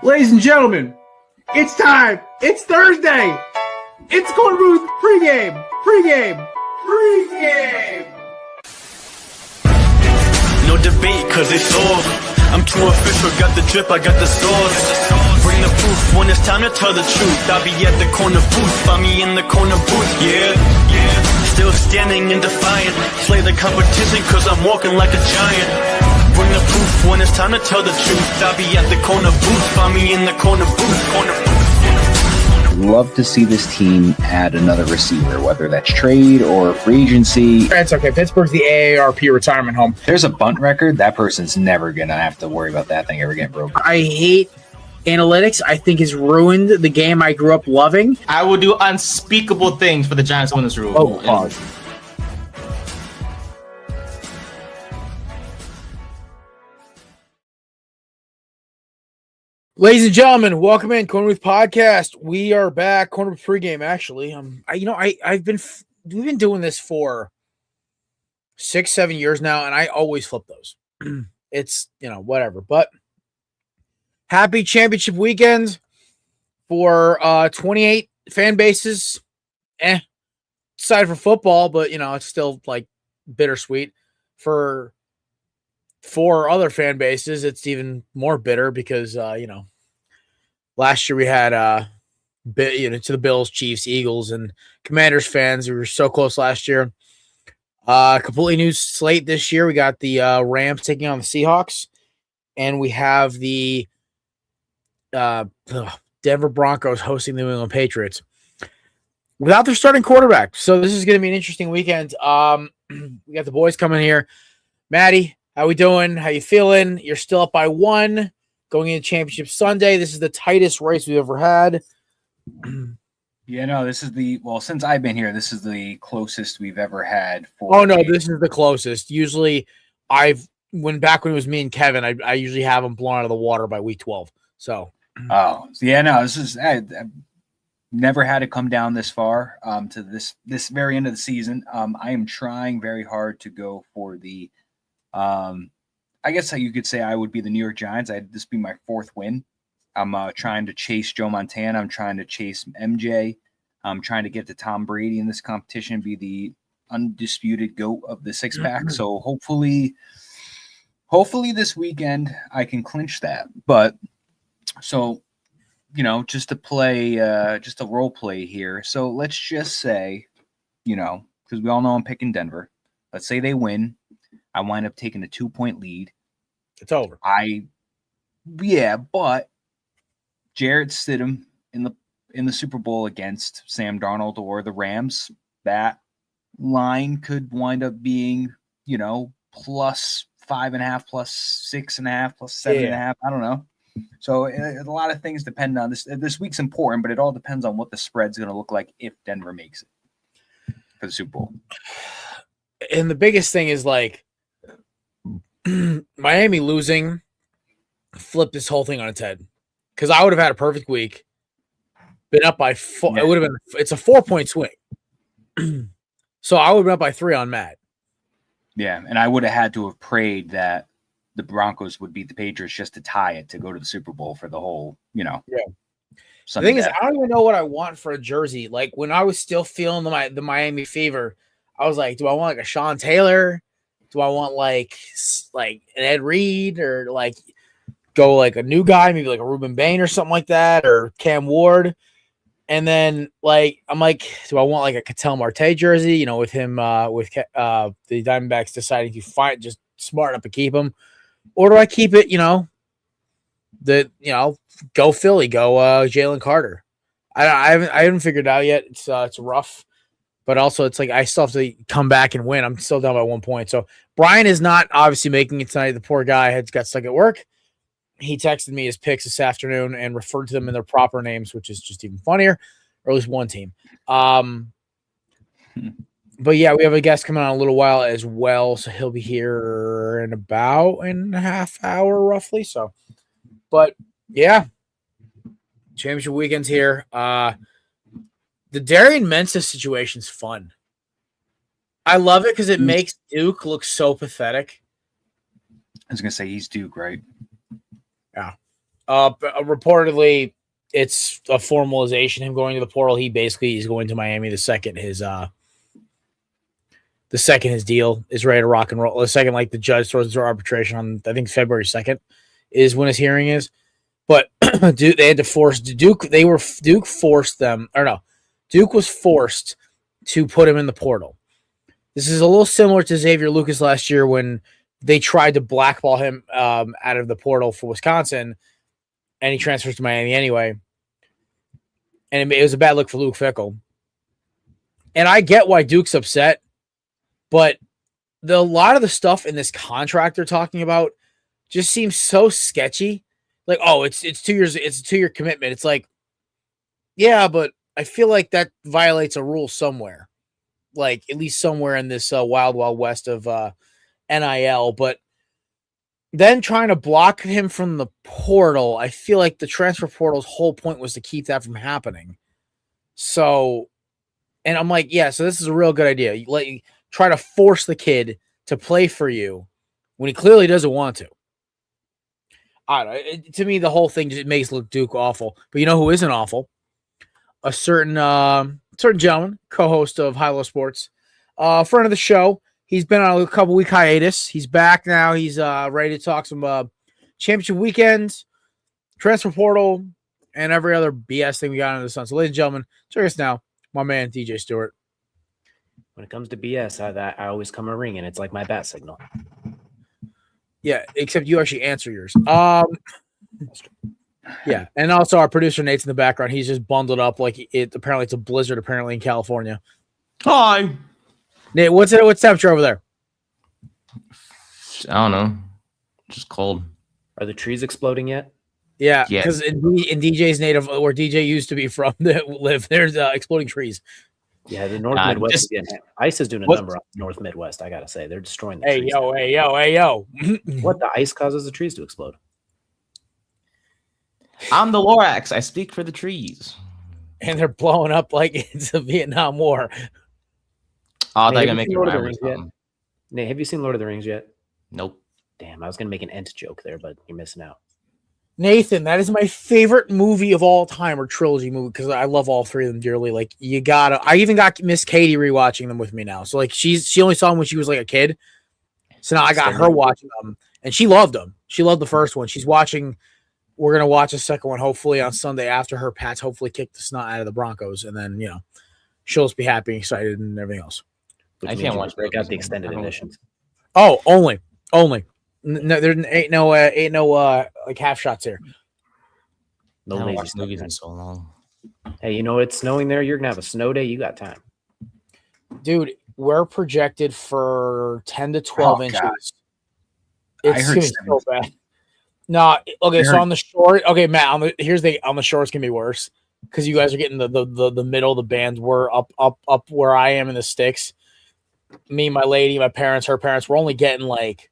Ladies and gentlemen, it's time. It's Thursday. It's Korner Booth Pregame. No debate, cause it's all. I'm too official, got the drip, I got the sauce. Bring the proof when it's time to tell the truth. I'll be at the corner booth, find me in the corner booth, yeah. Still standing and defiant. Slay the competition, cause I'm walking like a giant. Bring the proof when it's time to tell the truth. I'll be at the corner booth, find me in the corner booth. Love to see this team add another receiver, whether that's trade or free agency. That's okay. Pittsburgh's the AARP retirement home. There's a bunt record. That person's never going to have to worry about that thing ever getting broken. I hate analytics. I think it's ruined the game I grew up loving. I will do unspeakable things for the Giants to win this rule. Oh, pause. Ladies and gentlemen, welcome in Korner Booth Podcast. We are back. Korner Booth Pregame, actually. We've been doing this for 6-7 years now, and I always flip those. It's whatever. But happy championship weekend for 28 fan bases. Aside from football, but it's still like bittersweet. For 4 other fan bases, it's even more bitter because last year we had to the Bills, Chiefs, Eagles, and Commanders fans. We were so close last year. Completely new slate this year. We got the Rams taking on the Seahawks, and we have the Denver Broncos hosting the New England Patriots without their starting quarterback. So this is going to be an interesting weekend. We got the boys coming here. Maddie, how we doing? How you feeling? You're still up by 1 going into Championship Sunday. This is the tightest race we've ever had. This is since I've been here, this is the closest we've ever had. This is the closest. Usually when it was me and Kevin, I usually have them blown out of the water by week 12. So. I've never had it come down this far to this very end of the season. I am trying very hard to go for the I guess you could say I would be the New York Giants. This be my 4th win. I'm trying to chase Joe Montana. I'm trying to chase MJ. I'm trying to get to Tom Brady in this competition, be the undisputed GOAT of the 6-pack. So hopefully this weekend I can clinch that. But so, just to play, just a role play here. So let's just say, because we all know I'm picking Denver. Let's say they win. I wind up taking a 2-point lead. It's over. But Jarrett Stidham in the Super Bowl against Sam Darnold or the Rams, that line could wind up being, plus 5.5, plus 6.5, plus 7.5. I don't know. So a lot of things depend on this. This week's important, but it all depends on what the spread's going to look like if Denver makes it for the Super Bowl. And the biggest thing is Miami losing flipped this whole thing on its head, because I would have had a perfect week, been up by 4. It would have been. It's a 4-point swing, so I would have been up by 3 on Matt. Yeah, and I would have had to have prayed that the Broncos would beat the Patriots just to tie it to go to the Super Bowl for the whole. Yeah. The thing is, I don't even know what I want for a jersey. Like when I was still feeling the Miami fever, I was like, do I want like a Sean Taylor? Do I want like an Ed Reed, or go like a new guy, maybe like a Reuben Bain or something like that, or Cam Ward? And then I'm like, do I want like a Ketel Marte jersey? With him, with the Diamondbacks deciding to just smart enough to keep him, or do I keep it? Go Philly, go Jalen Carter. I haven't figured it out yet. It's rough. But also, it's like I still have to come back and win. I'm still down by 1 point. So Brian is not obviously making it tonight. The poor guy had got stuck at work. He texted me his picks this afternoon and referred to them in their proper names, which is just even funnier, or at least one team. But yeah, we have a guest coming on in a little while as well, so he'll be here in about a half hour roughly. So, but yeah, championship weekend's here. The Darian Mensah situation's fun. I love it because it makes Duke look so pathetic. I was going to say he's Duke, right? Yeah. Reportedly, it's a formalization. Him going to the portal. He's going to Miami the second his deal is ready to rock and roll. The second, like the judge throws into arbitration on, I think February 2nd is when his hearing is. But Duke, they had to force Duke. Duke forced them, or no, Duke was forced to put him in the portal. This is a little similar to Xavier Lucas last year when they tried to blackball him out of the portal for Wisconsin, and he transfers to Miami anyway. And it was a bad look for Luke Fickell. And I get why Duke's upset, but a lot of the stuff in this contract they're talking about just seems so sketchy. Like, oh, it's 2 years, it's a 2-year commitment. It's like, yeah, but I feel like that violates a rule somewhere. Like, at least somewhere in this wild west of NIL. But then trying to block him from the portal, I feel like the transfer portal's whole point was to keep that from happening. So, and I'm like, yeah, so this is a real good idea. You try to force the kid to play for you when he clearly doesn't want to. I don't know. To me, the whole thing just makes Duke awful. But you know who isn't awful? A certain gentleman, co-host of High Low Sports, friend of the show. He's been on a couple week hiatus. He's back now. He's ready to talk some championship weekends, transfer portal, and every other BS thing we got under the sun. So, ladies and gentlemen, join us now, my man DJ Stewart. When it comes to BS, I always come a ringing. It's like my bat signal. Yeah, except you actually answer yours. Yeah, and also our producer Nate's in the background. He's just bundled up like apparently it's a blizzard apparently in California. Hi. Nate, what's temperature over there? I don't know. Just cold. Are the trees exploding yet? Yeah, because in DJ's native, where DJ used to be from, that live there's exploding trees. Yeah, the North Midwest. Ice is doing a number on the North Midwest. I gotta say, they're destroying the trees. Hey yo! What, the ice causes the trees to explode? I'm the Lorax. I speak for the trees. And they're blowing up like it's a Vietnam War. Oh, Nate, they're gonna make Lord of the Rings yet? Nate, have you seen Lord of the Rings yet? Nope. Damn, I was gonna make an Ent joke there, but you're missing out. Nathan, that is my favorite movie of all time, or trilogy movie, because I love all three of them dearly. Like, I even got Miss Katie rewatching them with me now. So like she only saw them when she was like a kid. So now I got her watching them, and she loved them. She loved the first one. We're gonna watch the second one hopefully on Sunday after her Pats hopefully kick the snot out of the Broncos, and then she'll just be happy, excited, and everything else. I can't watch. Break out the extended editions. Oh, only. No, there ain't no like half shots here. No I haven't lazy watched stuff, movies man. in so long. Hey, it's snowing there. You're gonna have a snow day. You got time, Dude. We're projected for 10 to 12 inches. God. It's gonna be so bad. No, okay. So on the shore, okay, Matt. On the shore, it's gonna be worse because you guys are getting the middle of the bands. We're up where I am in the sticks. Me, my lady, my parents, her parents. We're only getting like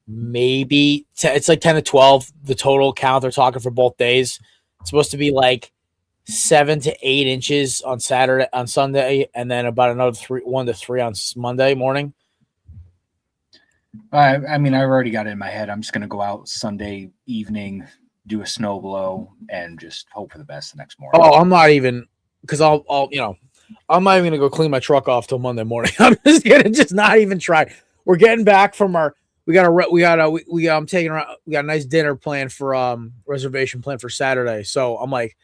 maybe it's like 10 to 12. The total count they're talking for both days. It's supposed to be like 7 to 8 inches on Sunday, and then about another 1 to 3 on Monday morning. I mean, I've already got it in my head. I'm just going to go out Sunday evening, do a snow blow, and just hope for the best the next morning. Oh, I'm not even, because I'm not even going to go clean my truck off till Monday morning. I'm just going to just not even try. We're getting back from we got a nice dinner planned for reservation planned for Saturday. So I'm like,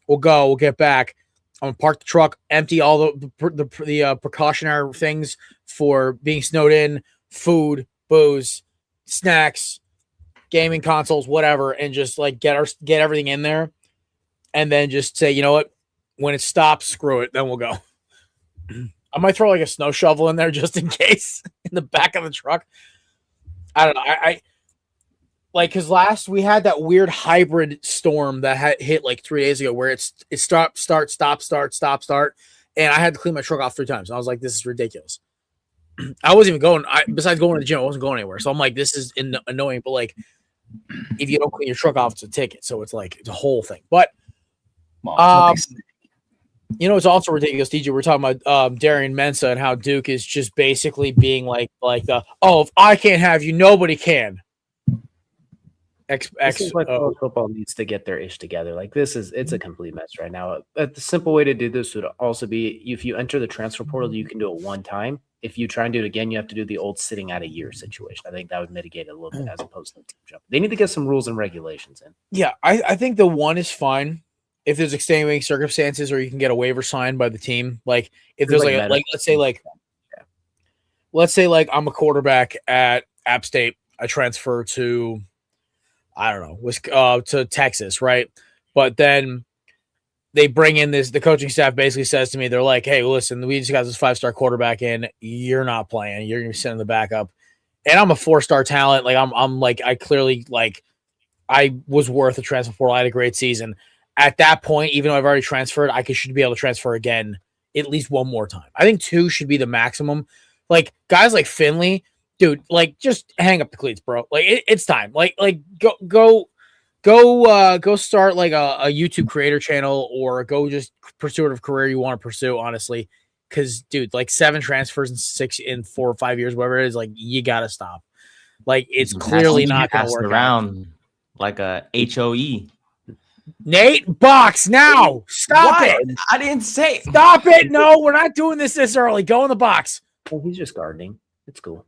we'll get back. I'm gonna park the truck, empty all the precautionary things for being snowed in, food, booze, snacks, gaming consoles, whatever, and just like get everything in there, and then just say, you know what, when it stops, screw it, then we'll go. I might throw like a snow shovel in there just in case in the back of the truck. I don't know. I like, because we had that weird hybrid storm that hit like 3 days ago where it stop, start, and I had to clean my truck off 3 times. I was like, this is ridiculous. I wasn't even going. Besides going to the gym, I wasn't going anywhere. So I'm like, this is annoying. But like, if you don't clean your truck off, it's a ticket. So it's like it's a whole thing. But it's also ridiculous, DJ. We're talking about Darian Mensah and how Duke is just basically being like if I can't have you, nobody can. College football needs to get their ish together. Like it's a complete mess right now. The simple way to do this would also be if you enter the transfer portal, you can do it one time. If you try and do it again, you have to do the old sitting out a year situation. I think that would mitigate it a little bit as opposed to the team jump. They need to get some rules and regulations in. Yeah, I think the one is fine if there's extenuating circumstances or you can get a waiver signed by the team. Like if there's let's say I'm a quarterback at App State. I transfer to I don't know, to Texas, right? But then they bring in the coaching staff basically says to me, they're like, hey, listen, we just got this 5-star quarterback in. You're not playing. You're going to be sending the backup. And I'm a 4-star talent. Like I'm like, I clearly I was worth a transfer portal. I had a great season. At that point, even though I've already transferred, should be able to transfer again at least one more time. I think 2 should be the maximum. Like guys like Finley, dude, like just hang up the cleats, bro. Like it's time. Like go start like a YouTube creator channel or go just pursue whatever career you want to pursue, honestly. Because dude, like 7 transfers in 4 or 5 years, whatever it is, like you gotta stop. Like it's clearly not gonna work around like a HOE. Nate, box now. Stop it. I didn't say. Stop it. No, we're not doing this early. Go in the box. Well, he's just gardening. It's cool.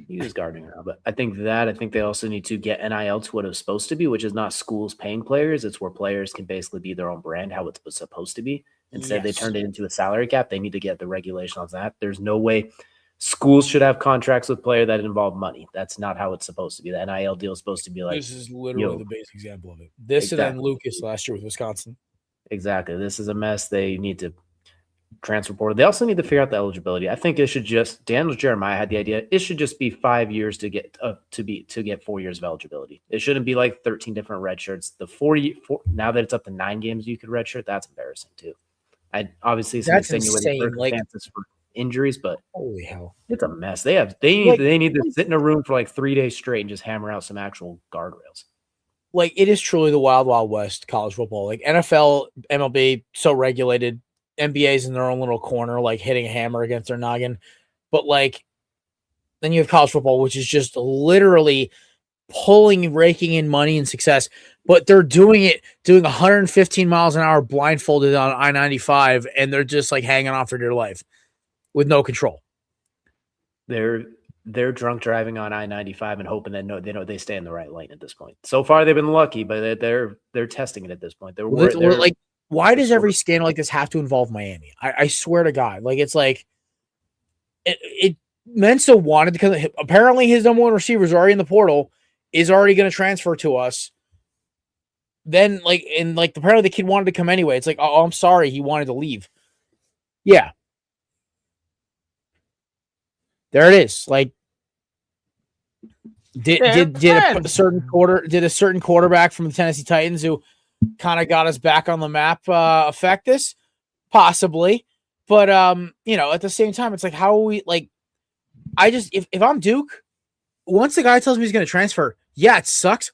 He's just gardening now. But I think they also need to get NIL to what it's supposed to be, which is not schools paying players. It's where players can basically be their own brand, how it's supposed to be. Instead, They turned it into a salary cap. They need to get the regulation on that. There's no way schools should have contracts with players that involve money. That's not how it's supposed to be. The NIL deal is supposed to be like this is literally the basic example of it. This exactly. And then Lucas last year with Wisconsin. Exactly. This is a mess. They need to transfer portal. They also need to figure out the eligibility. I think it should just Daniel Jeremiah had the idea. It should just be 5 years to get 4 years of eligibility. It shouldn't be like 13 different red shirts. The 4 now that it's up to 9 games you could red shirt, that's embarrassing too. I obviously some extenuating circumstances for injuries, but holy hell, it's a mess. They need to sit in a room for like 3 days straight and just hammer out some actual guardrails. Like it is truly the wild, wild west college football. Like NFL, MLB, so regulated. NBA's in their own little corner, like hitting a hammer against their noggin. But like, then you have college football, which is just literally raking in money and success. But they're doing 115 miles an hour blindfolded on I-95, and they're just like hanging on for dear life with no control. They're drunk driving on I-95 and hoping that they stay in the right lane at this point. So far, they've been lucky, but they're testing it at this point. They're like. Why does every scandal like this have to involve Miami? I swear to God. Like, it's like it Mensa wanted because apparently his number 1 receiver is already in the portal, is already going to transfer to us. Then, apparently the kid wanted to come anyway. It's like, oh, I'm sorry. He wanted to leave. Yeah. There it is. Like, did a certain quarterback from the Tennessee Titans who kind of got us back on the map affect this? Possibly. But at the same time, it's like, how are we if I'm Duke, once the guy tells me he's going to transfer, yeah, it sucks.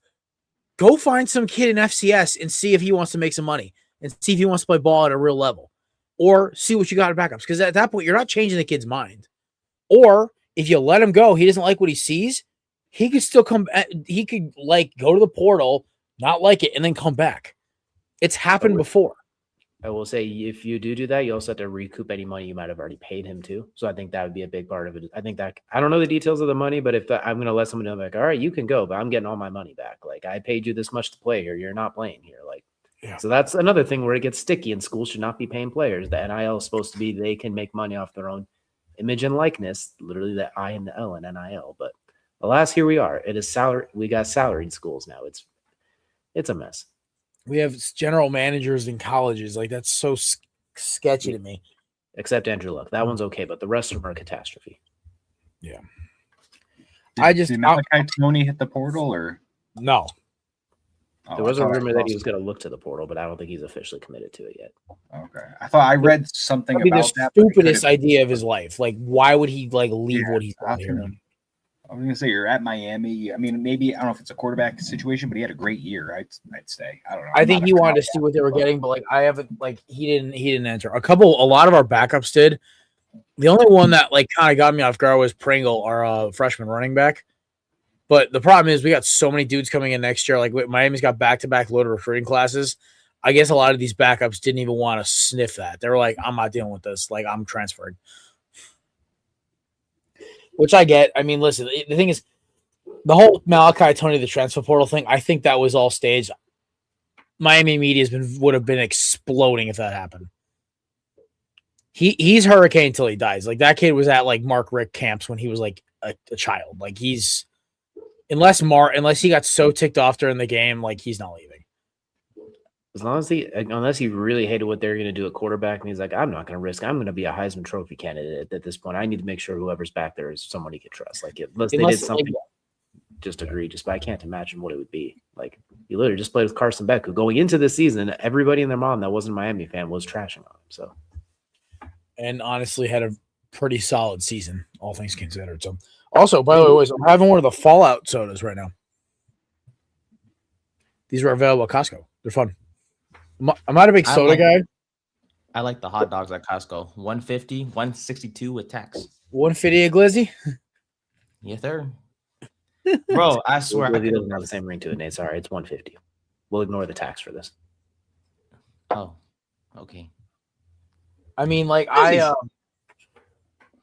Go find some kid in FCS and see if he wants to make some money and see if he wants to play ball at a real level, or see what you got at backups. Because at that point, you're not changing the kid's mind. Or if you let him go, he doesn't like what he sees. He could still come. He could go to the portal, not like it, and then come back. It's happened before. I will say, if you do that, you also have to recoup any money you might have already paid him too. So I think that would be a big part of it. I think that I don't know the details of the money, but if I'm going to let someone know, like, all right, you can go, but I'm getting all my money back. Like, I paid you this much to play here. You're not playing here. So that's another thing where it gets sticky, and schools should not be paying players. The NIL is supposed to be they can make money off their own image and likeness, literally the I and the L in NIL. But alas, here we are. It is salary. We got salaried schools now. It's a mess. We have general managers in colleges. Like, that's so sketchy to me. Except Andrew Luck. That one's okay, but the rest of them are a catastrophe. Yeah. Did Malachi Tony hit the portal or no? There was a rumor that he was going to look to the portal, but I don't think he's officially committed to it yet. Okay. I thought I read something about that. The stupidest idea of his life. Like, why would he leave what he's doing here? I was gonna say, you're at Miami. I mean, maybe I don't know if it's a quarterback situation, but he had a great year. I'd say. I don't know. I think he wanted to see what they were getting, but I haven't he didn't enter. A lot of our backups did. The only one that kind of got me off guard was Pringle, our freshman running back. But the problem is we got so many dudes coming in next year. Like Miami's got back-to-back loaded recruiting classes. I guess a lot of these backups didn't even want to sniff that. They were like, I'm not dealing with this. Like, I'm transferring. Which I get. I mean, listen, the thing is, the whole Malachi Tony, the transfer portal thing, I think that was all staged. Miami media would have been exploding if that happened. He's hurricane until he dies. Like, that kid was at, like, Mark Richt camps when he was, like, a child. Like, he's – unless he got so ticked off during the game, like, he's not leaving. Unless he really hated what they're going to do at quarterback, and he's like, I'm not going to risk. I'm going to be a Heisman Trophy candidate at this point. I need to make sure whoever's back there is someone he can trust. Like, unless they did something just egregious, but I can't imagine what it would be. Like, he literally just played with Carson Beck, who going into this season, everybody and their mom that wasn't a Miami fan was trashing on him. So, and honestly, had a pretty solid season, all things considered. So, also, by the way, boys, I'm having one of the Fallout sodas right now. These are available at Costco. They're fun. I'm not a big soda guy. I like the hot dogs at Costco. 150, 162 with tax. 150 a glizzy? Yes, sir. Bro, I swear. Glizzy doesn't have the same ring to it, Nate. Sorry, it's 150. We'll ignore the tax for this. Oh, okay. I mean, like, All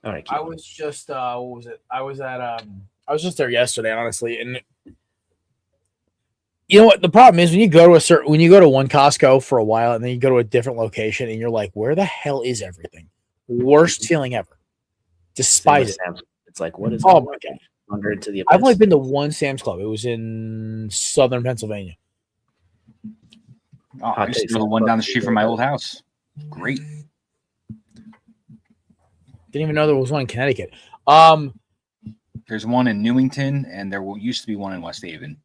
right, I was just what was it? I was just there yesterday, honestly, and you know what? The problem is when you go to one Costco for a while and then you go to a different location and you're like, where the hell is everything? Worst feeling ever. Despise it. It's like, what is? Oh my god! To the I've only been to one Sam's Club. It was in southern Pennsylvania. Oh, I used to go to the one down the street from my old house. Great. Didn't even know there was one in Connecticut. There's one in Newington, and there used to be one in West Haven.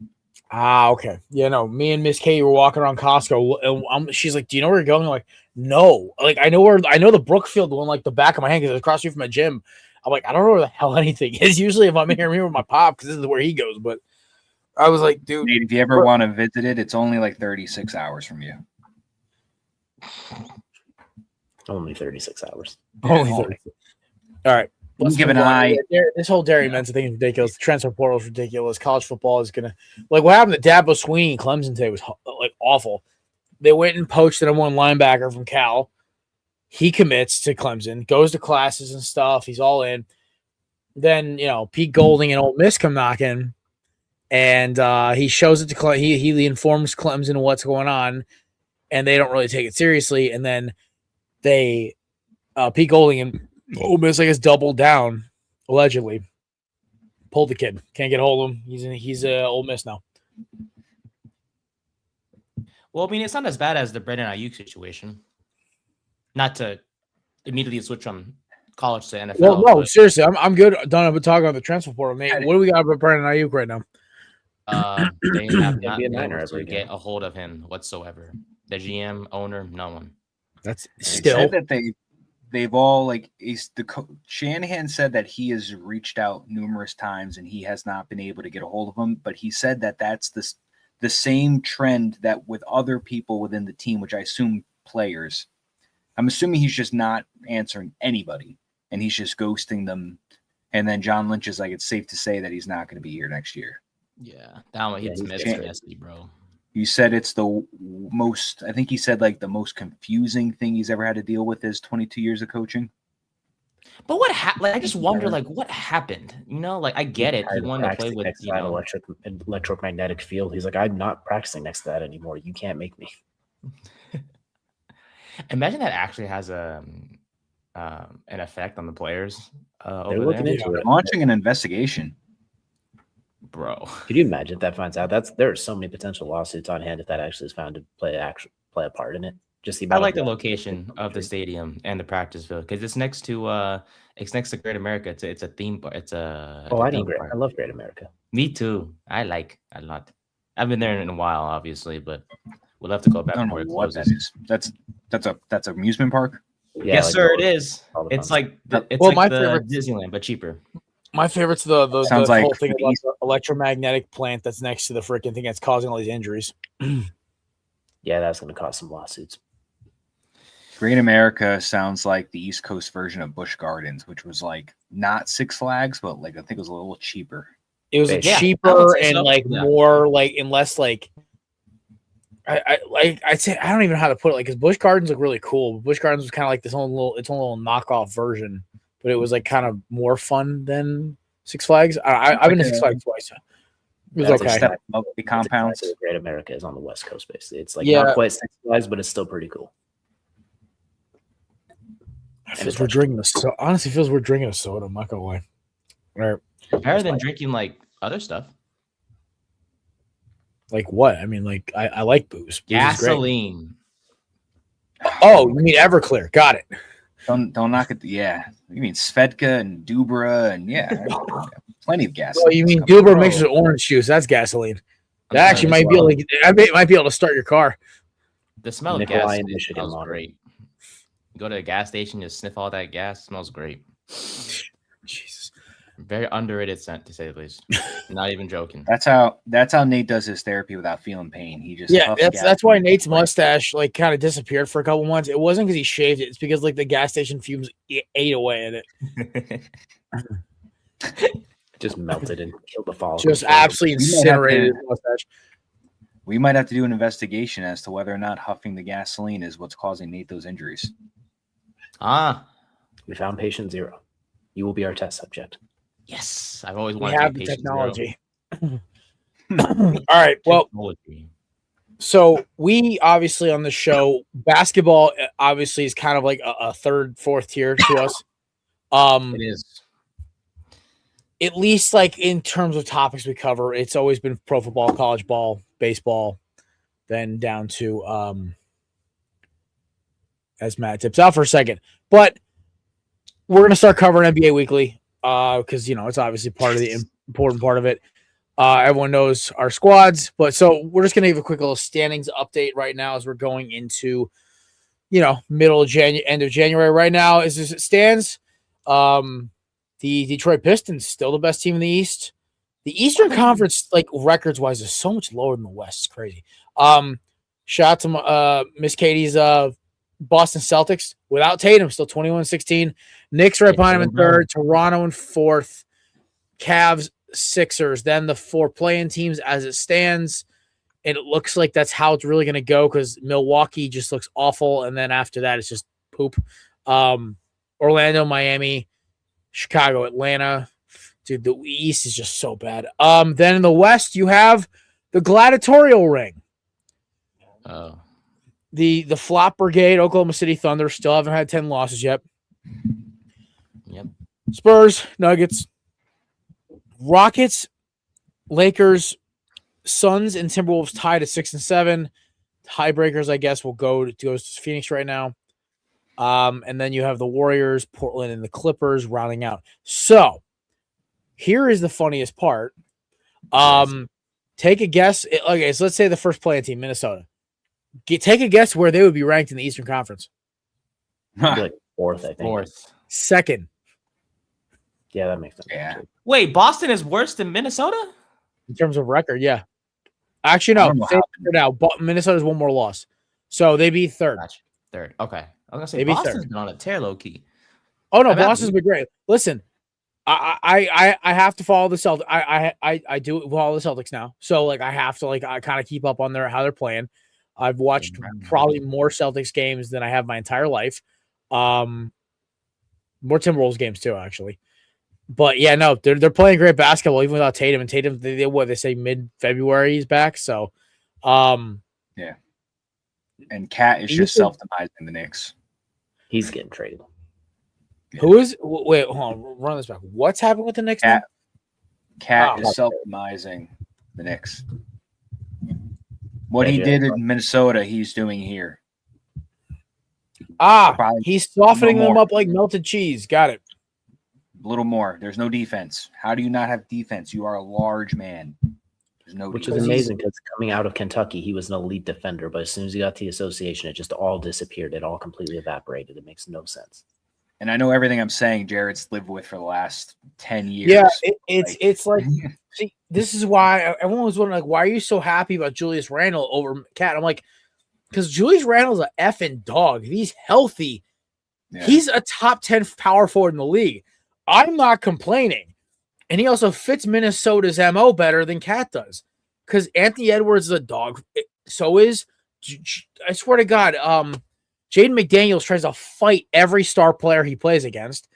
Okay. Yeah, no. Me and Miss Katie were walking around Costco, and she's like, "Do you know where you're going?" I'm like, "No." Like, I know the Brookfield one, like the back of my hand, because it's across the street from my gym. I'm like, I don't know where the hell anything is. Usually, if I'm here, with my pop, because this is where he goes. But I was like, dude, Nate, if you ever want to visit it, it's only like 36 hours from you. Only 36 hours. Only 30. All right. Let's give an eye. This whole Dairy Mensa thing is ridiculous. The transfer portal is ridiculous. College football is gonna like what happened to Dabo Sweeney and Clemson today was like awful. They went and poached the number one linebacker from Cal. He commits to Clemson, goes to classes and stuff. He's all in. Then Pete Golding and Ole Miss come knocking, and he shows it to Clemson. He informs Clemson of what's going on, and they don't really take it seriously. And then they Pete Golding and Ole Miss, I guess, doubled down, allegedly. Pulled the kid. Can't get a hold of him. He's Ole Miss now. Well, I mean, it's not as bad as the Brandon Ayuk situation. Not to immediately switch from college to NFL. Well, no, seriously, I'm good. Done with talking about the transfer portal, Nate. What do we got about Brandon Ayuk right now? They have not been able to get a hold of him whatsoever. The GM, owner, no one. That's still said that they've all Shanahan said that he has reached out numerous times and he has not been able to get a hold of him. But he said that that's the same trend that with other people within the team, which I assume players. I'm assuming he's just not answering anybody and he's just ghosting them. And then John Lynch is like, it's safe to say that he's not going to be here next year. Yeah, that one hits messy, bro. You said it's the most, I think he said like the most confusing thing he's ever had to deal with is 22 years of coaching. But what happened? Like, I just wonder, like, what happened? Like, I get it. He wanted to play with, electromagnetic field. He's like, I'm not practicing next to that anymore. You can't make me. Imagine that actually has an effect on the players. They're looking into it. Launching an investigation. Bro, could you imagine if that finds out? There are so many potential lawsuits on hand if that actually is found to play a part in it. Just I like the location of the stadium and the practice field because it's next to Great America. It's a theme park. I know Great. I love Great America. Me too. I like a lot. I've been there in a while, obviously, but we'll have to go back. I don't know what that is. That's an amusement park. Yeah, yes, sir. It is. It's like the Disneyland, but cheaper. My favorite's the Sounds whole like thing about the electromagnetic plant that's next to the freaking thing that's causing all these injuries. Yeah, that's going to cause some lawsuits. Great America sounds like the East Coast version of Busch Gardens, which was like not Six Flags, but like I think it was a little cheaper. It was Yeah, I would cheaper say and so. like Yeah. more like and less like. I'd say I don't even know how to put it. Like, because Busch Gardens look really cool. Busch Gardens was kind of like its own little knockoff version, but it was like kind of more fun than Six Flags. I've been to Six Flags twice. It was That's a okay. Step up the compounds. That's Great America is on the West Coast, basically. It's like Yeah. not quite Six Flags, but it's still pretty cool. It feels we're drinking honestly feels we're drinking a soda. I'm not gonna lie. All right. Better than drinking like other stuff. Like what? I mean, like I like booze. Booze is great. Gasoline. Oh, you mean Everclear? Got it. Don't knock it. Yeah, you mean Svedka and Dubra and plenty of gas. Oh, you mean Dubra mixed with orange juice? That's gasoline. That actually might be able to start your car. The smell of Nikolai gas in Michigan smells water. great. You go to a gas station, you sniff all that gas. It smells great. Jesus. Very underrated scent, to say the least. Not even joking. That's how Nate does his therapy without feeling pain. He just puffs that's why gas. Nate's mustache like kind of disappeared for a couple months. It wasn't because he shaved it. It's because like the gas station fumes ate away at it. Just melted and killed the follicles. Just absolutely incinerated his mustache. We might have to do an investigation as to whether or not huffing the gasoline is what's causing Nate those injuries. We found patient 0. You will be our test subject. Yes, I've always We wanted have to the be patient technology. All right. Well, Technology. so we obviously on the show, basketball obviously is kind of like a third, fourth tier to us. It is. At least like in terms of topics we cover, it's always been pro football, college ball, baseball, then down to as Matt tips out for a second. But we're gonna start covering NBA weekly because it's obviously part of the important part of it. Everyone knows our squads, but so we're just gonna give a quick little standings update right now as we're going into middle of end of January. Right now, as it stands, the Detroit Pistons still the best team in the East. The Eastern Conference, like records wise, is so much lower than the West. It's crazy. Shout out to Miss Katie's Boston Celtics without Tatum, still 21-16. Knicks right behind him in third. Toronto in fourth. Cavs, Sixers. Then the 4 play-in teams as it stands. And it looks like that's how it's really going to go because Milwaukee just looks awful. And then after that, it's just poop. Orlando, Miami, Chicago, Atlanta. Dude, the East is just so bad. Then in the West, you have the gladiatorial ring. Oh. The flop brigade, Oklahoma City Thunder, still haven't had 10 losses yet. Yep. Spurs, Nuggets, Rockets, Lakers, Suns, and Timberwolves tied at 6 and 7. Tiebreakers, I guess, will go to Phoenix right now. And then you have the Warriors, Portland, and the Clippers rounding out. So here is the funniest part. Take a guess. Okay, so let's say the first play-in team, Minnesota. Take a guess where they would be ranked in the Eastern Conference. Like 4th, I think. 4th. Second. Yeah, that makes sense. Yeah. Wait, Boston is worse than Minnesota? In terms of record, yeah. Actually, no. Now, Minnesota's one more loss. So they'd be third. Gotcha. Third. Okay. I was They'd going be to say Boston's third. been on a tear low key. Oh, no. I bet- Boston's been great. Listen, I have to follow the Celtics. I do follow the Celtics now. So, like, I have to, like, I kind of keep up on how they're playing. I've watched probably more Celtics games than I have my entire life. More Timberwolves games too, actually. But yeah, no, they're playing great basketball even without Tatum. And Tatum, they say mid-February he's back. So, Yeah. And Cat is just self-demising the Knicks. He's getting traded. Who is? Wait, hold on. Run this back. What's happening with the Knicks? Cat is self-demising the Knicks. What he did in Minnesota, he's doing here. Probably He's softening them up like melted cheese. Got it. A little more. There's no defense. How do you not have defense? You are a large man. There's no Which defense. is amazing because coming out of Kentucky, he was an elite defender. But as soon as he got to the association, it just all disappeared. It all completely evaporated. It makes no sense. And I know everything I'm saying, Jared's lived with for the last 10 years. Yeah, it's like see, this is why everyone was wondering, like, why are you so happy about Julius Randle over Cat? I'm like, because Julius Randle's a effing dog. He's healthy. Yeah. He's a top 10 power forward in the league. I'm not complaining. And he also fits Minnesota's MO better than Cat does. Because Anthony Edwards is a dog. So is, I swear to God, Jaden McDaniels tries to fight every star player he plays against.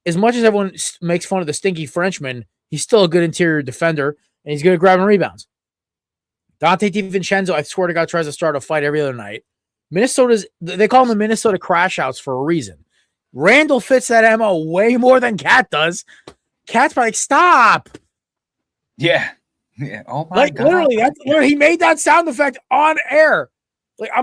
As much as everyone makes fun of the stinky Frenchman, he's still a good interior defender, and he's good at grabbing rebounds. Dante DiVincenzo, I swear to God, tries to start a fight every other night. They call them the Minnesota crash outs for a reason. Randall fits that MO way more than Cat does. Cat's probably like, stop. Yeah. Oh my God. Literally, he made that sound effect on air. Like, I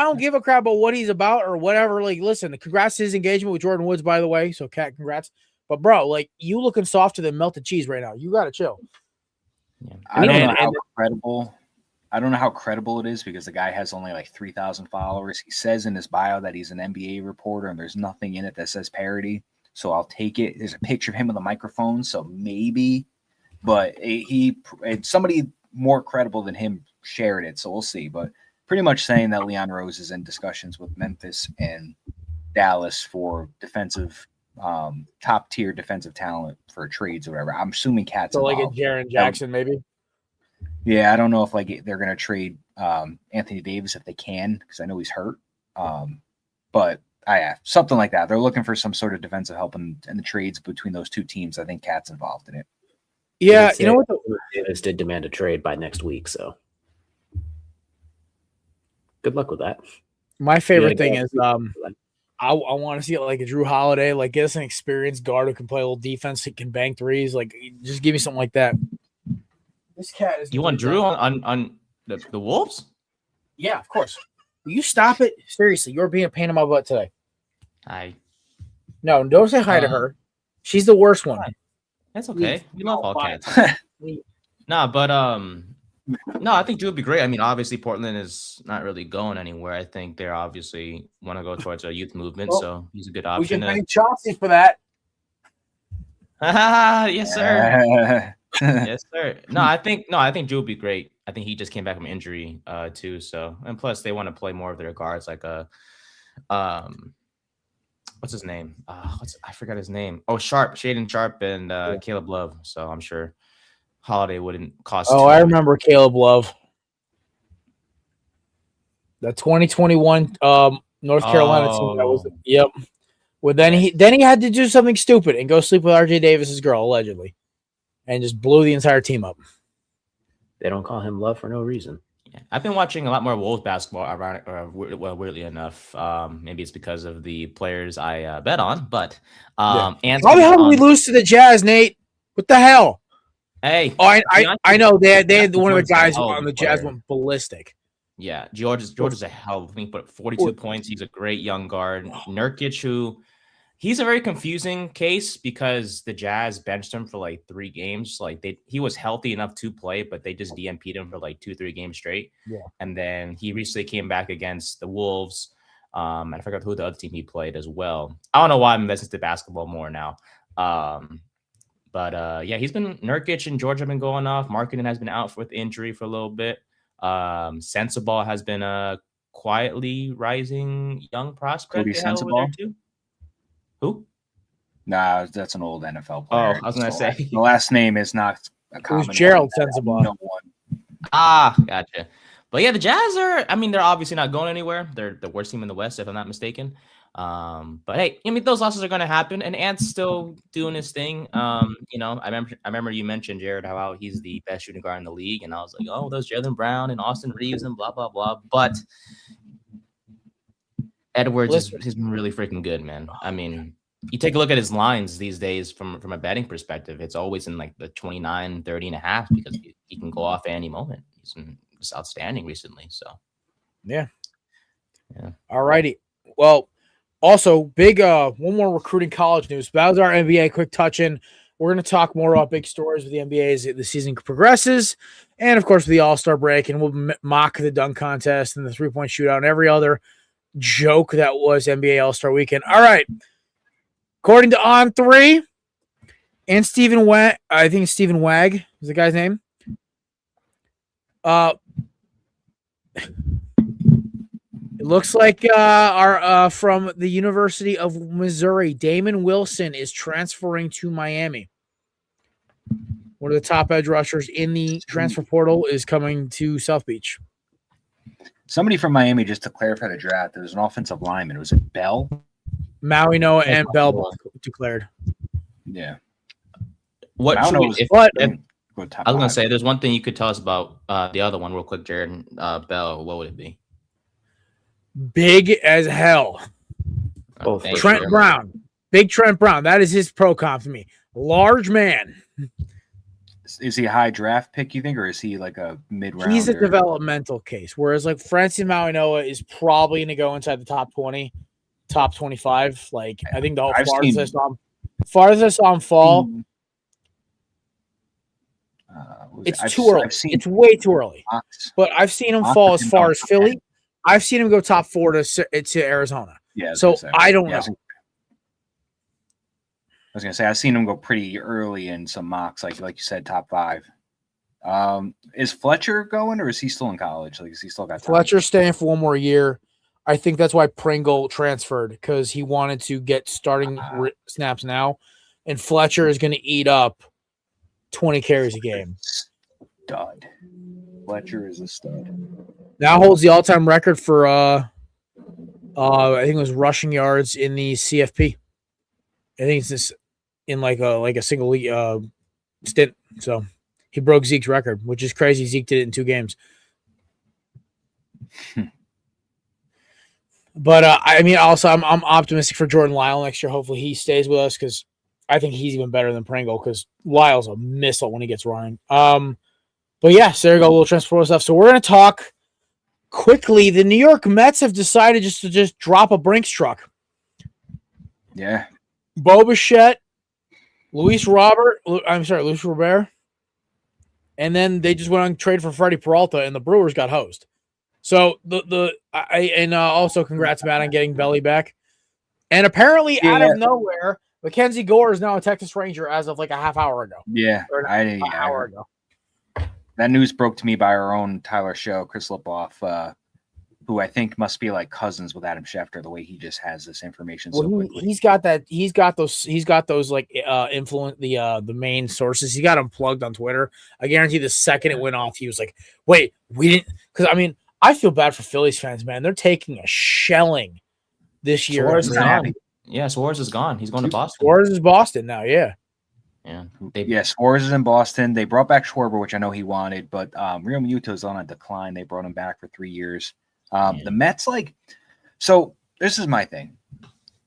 don't give a crap about what he's about or whatever. Like, listen, congrats to his engagement with Jordan Woods, by the way. So, Cat, congrats. But, bro, like, you looking softer than melted cheese right now. You got to chill. Yeah. I don't know how credible it is because the guy has only like 3,000 followers. He says in his bio that he's an NBA reporter, and there's nothing in it that says parody. So I'll take it. There's a picture of him with a microphone, so maybe. But somebody more credible than him shared it, so we'll see. But pretty much saying that Leon Rose is in discussions with Memphis and Dallas for defensive, top-tier defensive talent for trades or whatever. I'm assuming Cat's so involved. like a Jaren Jackson, maybe? Yeah, I don't know if they're going to trade Anthony Davis if they can because I know he's hurt. But something like that. They're looking for some sort of defensive help in the trades between those two teams. I think Cat's involved in it. Yeah, you know what? Davis did demand a trade by next week, so good luck with that. My favorite thing is I want to see it like a Drew Holiday, like get us an experienced guard who can play a little defense, who can bang threes. Like, just give me something like that. This cat is. You want Drew on the Wolves? Yeah, of course. Will you stop it? Seriously, you're being a pain in my butt today. No, don't say hi to her. She's the worst one. That's okay. We love all cats. No, I think Drew would be great. I mean, obviously Portland is not really going anywhere. I think they're obviously want to go towards a youth movement, so he's a good option. We can thank Chauncey for that. Yes, sir. Yes, sir. No, I think Drew would be great. I think he just came back from injury too. So, and plus they want to play more of their guards, like what's his name? I forgot his name. Oh, Shaden Sharp and Caleb Love. So I'm sure Holiday wouldn't cost. Oh, I remember Caleb Love. The 2021 North Carolina team. That was yep. Well, then he had to do something stupid and go sleep with RJ Davis's girl allegedly, and just blew the entire team up. They don't call him Love for no reason. Yeah. I've been watching a lot more Wolves basketball. Weirdly enough, maybe it's because of the players I bet on. But how the hell did we lose to the Jazz, Nate? What the hell? Hey, I know they had one of the guys on the Jazz went ballistic. Yeah, George is a hell of a thing, but 42 points. He's a great young guard. Nurkic, who he's a very confusing case because the Jazz benched him for like 3 games. Like he was healthy enough to play, but they just DNP'd him for like 2-3 games straight. Yeah. And then he recently came back against the Wolves. I forgot who the other team he played as well. I don't know why I'm investing into basketball more now. But he's been Nurkic and George have been going off. Markkanen has been out with injury for a little bit. Sensabaugh has been a quietly rising young prospect. Sensabaugh too. Who? Nah, that's an old NFL player. Oh, I was gonna say the last name is not a common. Who's Gerald Sensabaugh? No one. Gotcha. But yeah, the Jazz are. I mean, they're obviously not going anywhere. They're the worst team in the West, if I'm not mistaken. But hey, I mean, those losses are going to happen, and Ant's still doing his thing. I remember you mentioned Jared how he's the best shooting guard in the league, and I was like, oh, those Jaylen Brown and Austin Reeves and blah blah blah. But Edwards has been really freaking good, man. I mean, you take a look at his lines these days from a betting perspective, it's always in like the 29, 30 and a half because he can go off at any moment. He's been just outstanding recently. So yeah. All righty. Well, also big one more recruiting college news. That was our NBA quick touch in. We're going to talk more about big stories with the NBA as the season progresses. And of course, with the All-Star break, and we'll mock the dunk contest and the 3-point shootout and every other joke that was NBA All-Star weekend. All right. According to On3 and Stephen Wag, I think Stephen Wag is the guy's name. It looks like our from the University of Missouri, Damon Wilson is transferring to Miami. one of the top edge rushers in the transfer portal, is coming to South Beach. Somebody from Miami, just to clarify the draft, there was an offensive lineman. Was it Bell? Maui Noah and Bell both declared. Yeah. What I should don't we, know. if, But if- Good I was gonna say, there's one thing you could tell us about the other one real quick, Jared. Bell, what would it be? big as hell. Both. Thank Trent you. Brown. Big Trent Brown. That is his pro comp to me. Large man. Is he a high draft pick, you think, or is he like a mid-round? He's a developmental case. Whereas like Francis Maui Noah is probably going to go inside the top 20, top 25. Like I think the whole farthest I saw him fall. It's too early. It's way too early. But I've seen him fall as far as Philly. I've seen him go top 4 to Arizona. Yeah. So I don't know. I was gonna say I've seen him go pretty early in some mocks, like you said, top 5. Is Fletcher going, or is he still in college? Like, is he still got time? Fletcher staying for one more year. I think that's why Pringle transferred, because he wanted to get starting snaps now, and Fletcher is going to eat up 20 carries a game. Stud. Fletcher is a stud. Now holds the all-time record for I think it was rushing yards in the CFP. I think it's just in like a single league stint. So he broke Zeke's record, which is crazy. Zeke did it in 2 games. But I mean, also I'm optimistic for Jordan Lyle next year. Hopefully he stays with us, because I think he's even better than Pringle, because Lyle's a missile when he gets running. But yeah, so there you go, a little transfer stuff. So we're gonna talk quickly. The New York Mets have decided to drop a Brinks truck. Yeah. Bo Bichette, Luis Robert, Luis Robert, and then they just went on trade for Freddie Peralta, and the Brewers got hosed. So also congrats, Matt, on getting Belly back. And apparently, out of nowhere, Mackenzie Gore is now a Texas Ranger as of like a half hour ago. Yeah, an hour ago. That news broke to me by our own Tyler Show, Chris Lipoff, who I think must be like cousins with Adam Schefter, the way he just has this information so quickly. He's got those like influence the main sources. He got them plugged on Twitter. I guarantee the second it went off, he was like, "Wait, we didn't." Because I mean, I feel bad for Phillies fans, man. They're taking a shelling this year. Suarez is gone. Yeah, Suarez is gone. He's going to Boston. Suarez is Boston now. Yeah. Yeah. Suarez is in Boston. They brought back Schwarber, which I know he wanted, but Real Muto is on a decline. They brought him back for 3 years. The Mets, so this is my thing.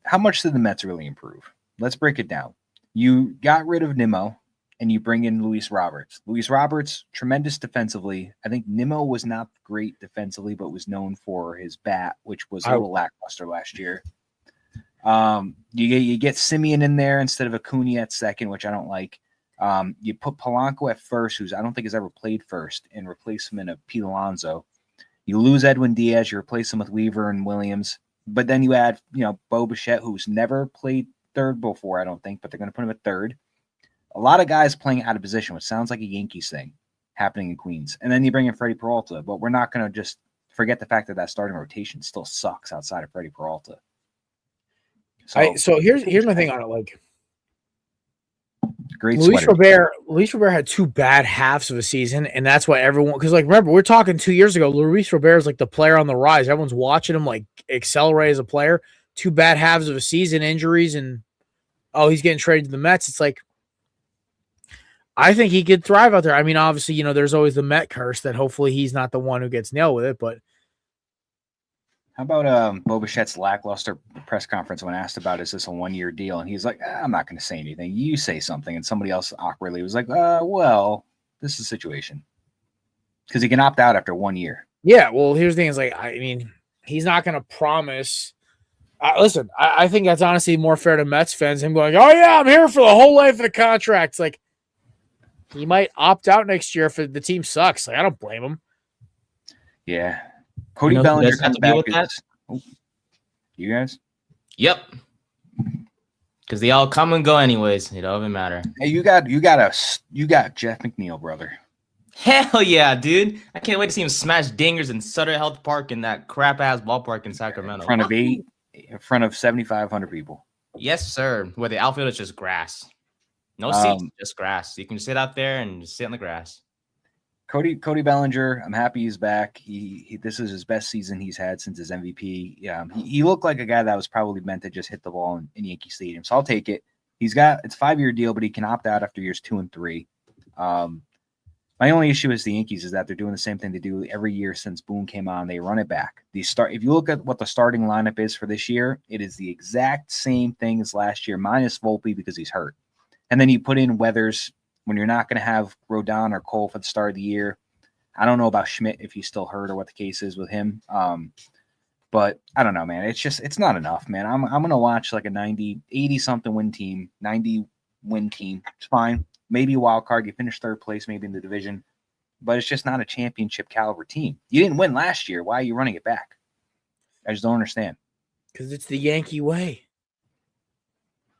How much did the Mets really improve? Let's break it down. You got rid of Nimmo, and you bring in Luis Roberts. Luis Roberts, tremendous defensively. I think Nimmo was not great defensively, but was known for his bat, which was a little lackluster last year. You get Simeon in there instead of Acuna at second, which I don't like. You put Polanco at first, who's I don't think has ever played first, and replace him in a Pete Alonso. You lose Edwin Diaz, you replace him with Weaver and Williams, but then you add, Bo Bichette, who's never played third before, I don't think, but they're going to put him at third. A lot of guys playing out of position, which sounds like a Yankees thing happening in Queens. And then you bring in Freddie Peralta, but we're not going to just forget the fact that starting rotation still sucks outside of Freddie Peralta. So here's my thing on it. Like, great. Luis Robert had 2 bad halves of a season, and that's why everyone. Because remember, we're talking 2 years ago. Luis Robert is like the player on the rise. Everyone's watching him like accelerate as a player. 2 bad halves of a season, injuries, and he's getting traded to the Mets. It's like, I think he could thrive out there. I mean, obviously, there's always the Met curse that hopefully he's not the one who gets nailed with it, but. How about Bo Bichette's lackluster press conference when asked about is this a 1-year deal? And he's like, I'm not going to say anything. You say something. And somebody else awkwardly was like, well, this is the situation. Because he can opt out after 1 year. Yeah, well, here's the thing. Is like, I mean, he's not going to promise. Listen, I think that's honestly more fair to Mets fans. Him going, oh, yeah, I'm here for the whole life of the contract. It's like, he might opt out next year if the team sucks. Like, I don't blame him. Yeah. Cody Bellinger comes back. You guys? Yep. Because they all come and go anyways. It don't even matter. Hey, you got Jeff McNeil, brother. Hell yeah, dude. I can't wait to see him smash dingers in Sutter Health Park in that crap-ass ballpark in Sacramento. In front of 7,500 people. Yes, sir. Where the outfield is just grass. No seats, just grass. You can sit out there and just sit on the grass. Cody Bellinger, I'm happy he's back. He this is his best season he's had since his MVP. Yeah, he looked like a guy that was probably meant to just hit the ball in Yankee Stadium. So I'll take it. It's a 5-year deal, but he can opt out after years 2 and 3. My only issue is the Yankees is that they're doing the same thing they do every year since Boone came on. They run it back. If you look at what the starting lineup is for this year, it is the exact same thing as last year, minus Volpe because he's hurt. And then you put in Weathers when you're not going to have Rodon or Cole for the start of the year. I don't know about Schmidt if he's still hurt or what the case is with him. But I don't know, man. It's not enough, man. I'm going to watch like a 80-something win team, 90-win team. It's fine. Maybe a wild card. You finish third place, maybe in the division. But it's just not a championship caliber team. You didn't win last year. Why are you running it back? I just don't understand. Because it's the Yankee way.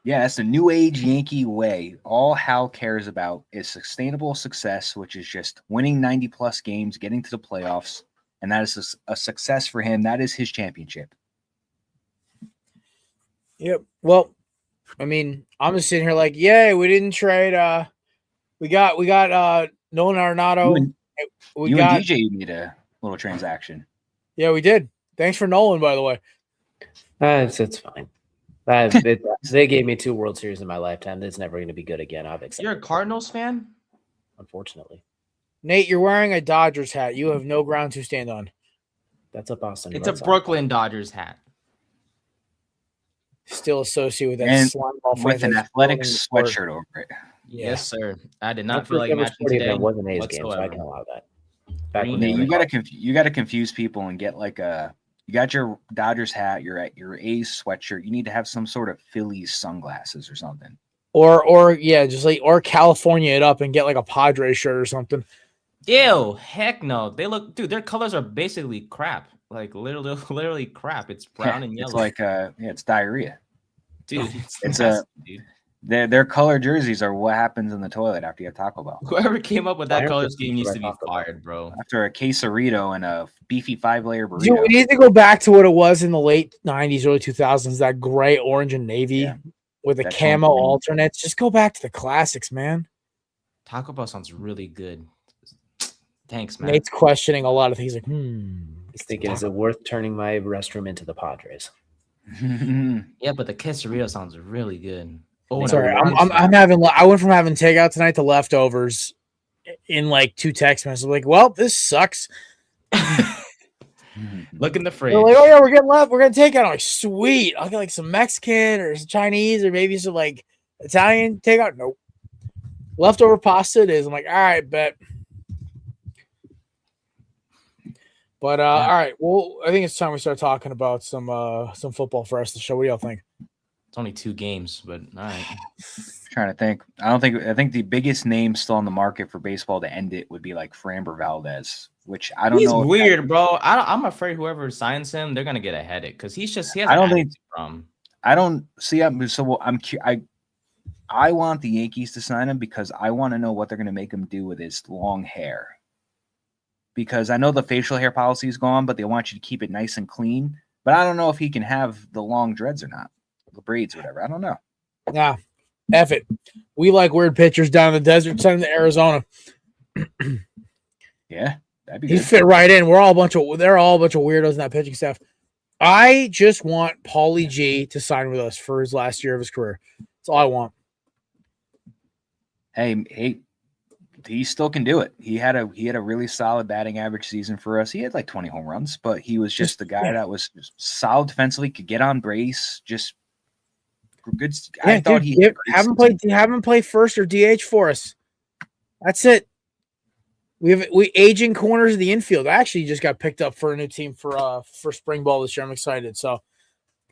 Yeah, that's the new age Yankee way. All Hal cares about is sustainable success, which is just winning 90-plus games, getting to the playoffs, and that is a success for him. That is his championship. Yep. Well, I mean, I'm just sitting here like, yay, we didn't trade. We got Nolan Arenado. And DJ made a little transaction. Yeah, we did. Thanks for Nolan, by the way. It's fine. They gave me 2 World Series in my lifetime. It's never going to be good again. I've accepted. You're a Cardinals fan? Unfortunately. Nate, you're wearing a Dodgers hat. You have no ground to stand on. That's a Boston. It's a Brooklyn Dodgers hat. Still associated with that and slime ball with an athletic sweatshirt over it. Yeah. Yes, sir. I did not feel like matching today. It wasn't A's game, so I can allow that. You got to confuse people and get like you got your Dodgers hat, you're at your A's sweatshirt. You need to have some sort of Phillies sunglasses or something. Or California it up and get like a Padres shirt or something. Ew, heck no. Their colors are basically crap. Like literally crap. It's brown and yellow. It's like it's diarrhea. Dude, it's dude. Their color jerseys are what happens in the toilet after you have Taco Bell. Whoever came up with that color scheme needs to be fired, bro. After a quesarito and a beefy 5-layer burrito. Dude, we need to go back to what it was in the late 90s, early 2000s, that gray, orange, and navy with the camo alternates. Just go back to the classics, man. Taco Bell sounds really good. Thanks, man. Nate's questioning a lot of things like, He's thinking, is it worth turning my restroom into the Padres? Yeah, but the quesarito sounds really good. Oh, sorry, I went from having takeout tonight to leftovers in like 2 text messages. I'm like, well, this sucks. Look in the fridge. They're like, oh yeah, we're gonna take out. I'm like, sweet. I'll get like some Mexican or some Chinese or maybe some like Italian takeout. Nope. Leftover pasta it is. I'm like, all right, bet. But all right, well, I think it's time we start talking about some football for us to show. What do y'all think? It's only 2 games, but all right. Trying to think. I think the biggest name still on the market for baseball to end it would be like Framber Valdez, which I don't know. He's weird, bro. I'm afraid whoever signs him, they're gonna get a headache because he has. I don't see him. So I want the Yankees to sign him because I want to know what they're gonna make him do with his long hair. Because I know the facial hair policy is gone, but they want you to keep it nice and clean. But I don't know if he can have the long dreads or not, the braids, or whatever. I don't know. Nah, F it. We like weird pitchers down in the desert, send him to Arizona. Yeah, that'd be He good. fit right in. They're all a bunch of weirdos in that pitching staff. I just want Paulie G to sign with us for his last year of his career. That's all I want. Hey, he still can do it. He had a really solid batting average season for us. He had like 20 home runs, but he was just the guy that was solid defensively, could get on base, just good. Yeah, I thought have him play first or DH for us. That's it. We aging corners of the infield. I actually just got picked up for a new team for spring ball this year. I'm excited. So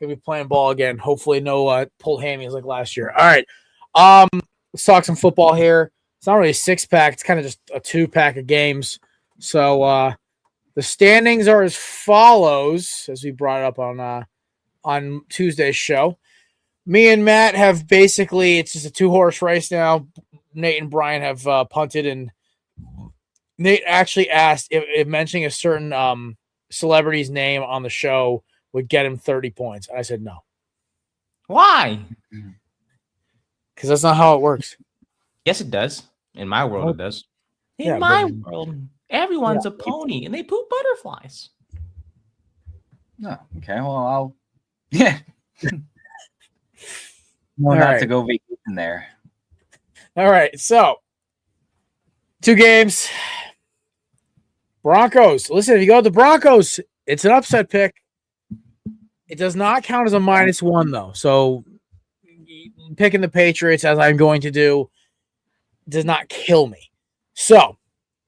gonna be playing ball again. Hopefully no pulled hammies like last year. All right. Let's talk some football here. It's not really a 6-pack. It's kind of just a 2-pack of games. So the standings are as follows, as we brought it up on Tuesday's show. Me and Matt have basically, it's just a 2-horse race now. Nate and Brian have punted, and Nate actually asked if mentioning a certain celebrity's name on the show would get him 30 points. And I said no. Why? Because that's not how it works. Yes, it does. In my world, it does. In Yeah, my but- world, everyone's a pony and they poop butterflies. No, okay. Well, I'll yeah. No, All not right. to go vacation there. All right, so 2 games. Broncos. Listen, if you go with the Broncos, it's an upset pick. It does not count as a -1, though. So picking the Patriots, as I'm going to do, does not kill me. So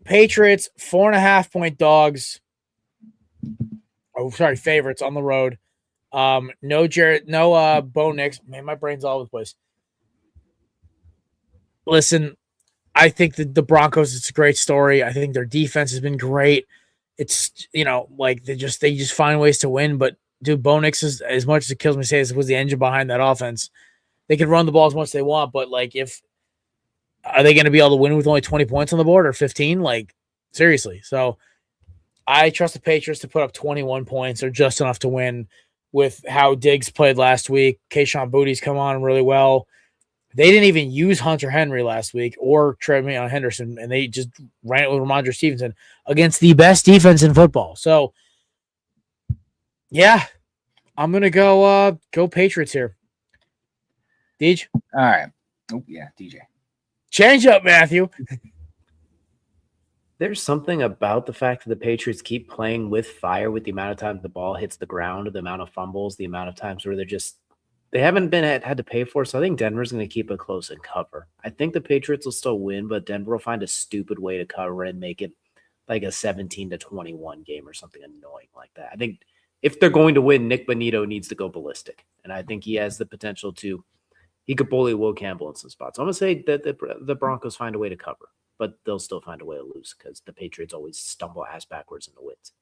Patriots, 4.5-point dogs. Oh, sorry, favorites on the road. No Bo Nix. Man, my brain's all over the place. Listen, I think the Broncos, it's a great story. I think their defense has been great. It's, like they just find ways to win. But dude, Bo Nix is, as much as it kills me to say this, was the engine behind that offense. They can run the ball as much as they want, but like, are they going to be able to win with only 20 points on the board or 15? Like, seriously. So I trust the Patriots to put up 21 points or just enough to win with how Diggs played last week. Kayshon Bouttie's come on really well. They didn't even use Hunter Henry last week or Trevion Henderson, and they just ran it with Ramondre Stevenson against the best defense in football. So, yeah, I'm going to go Patriots here. Deej? All right. Oh, yeah, DJ. Change up, Matthew. There's something about the fact that the Patriots keep playing with fire with the amount of times the ball hits the ground, the amount of fumbles, the amount of times where they haven't had to pay for it. So I think Denver's going to keep it close and cover. I think the Patriots will still win, but Denver will find a stupid way to cover and make it like a 17-21 game or something annoying like that. I think if they're going to win, Nick Bonito needs to go ballistic. And I think he has the potential he could bully Will Campbell in some spots. I'm going to say that the Broncos find a way to cover, but they'll still find a way to lose because the Patriots always stumble ass backwards in the wins.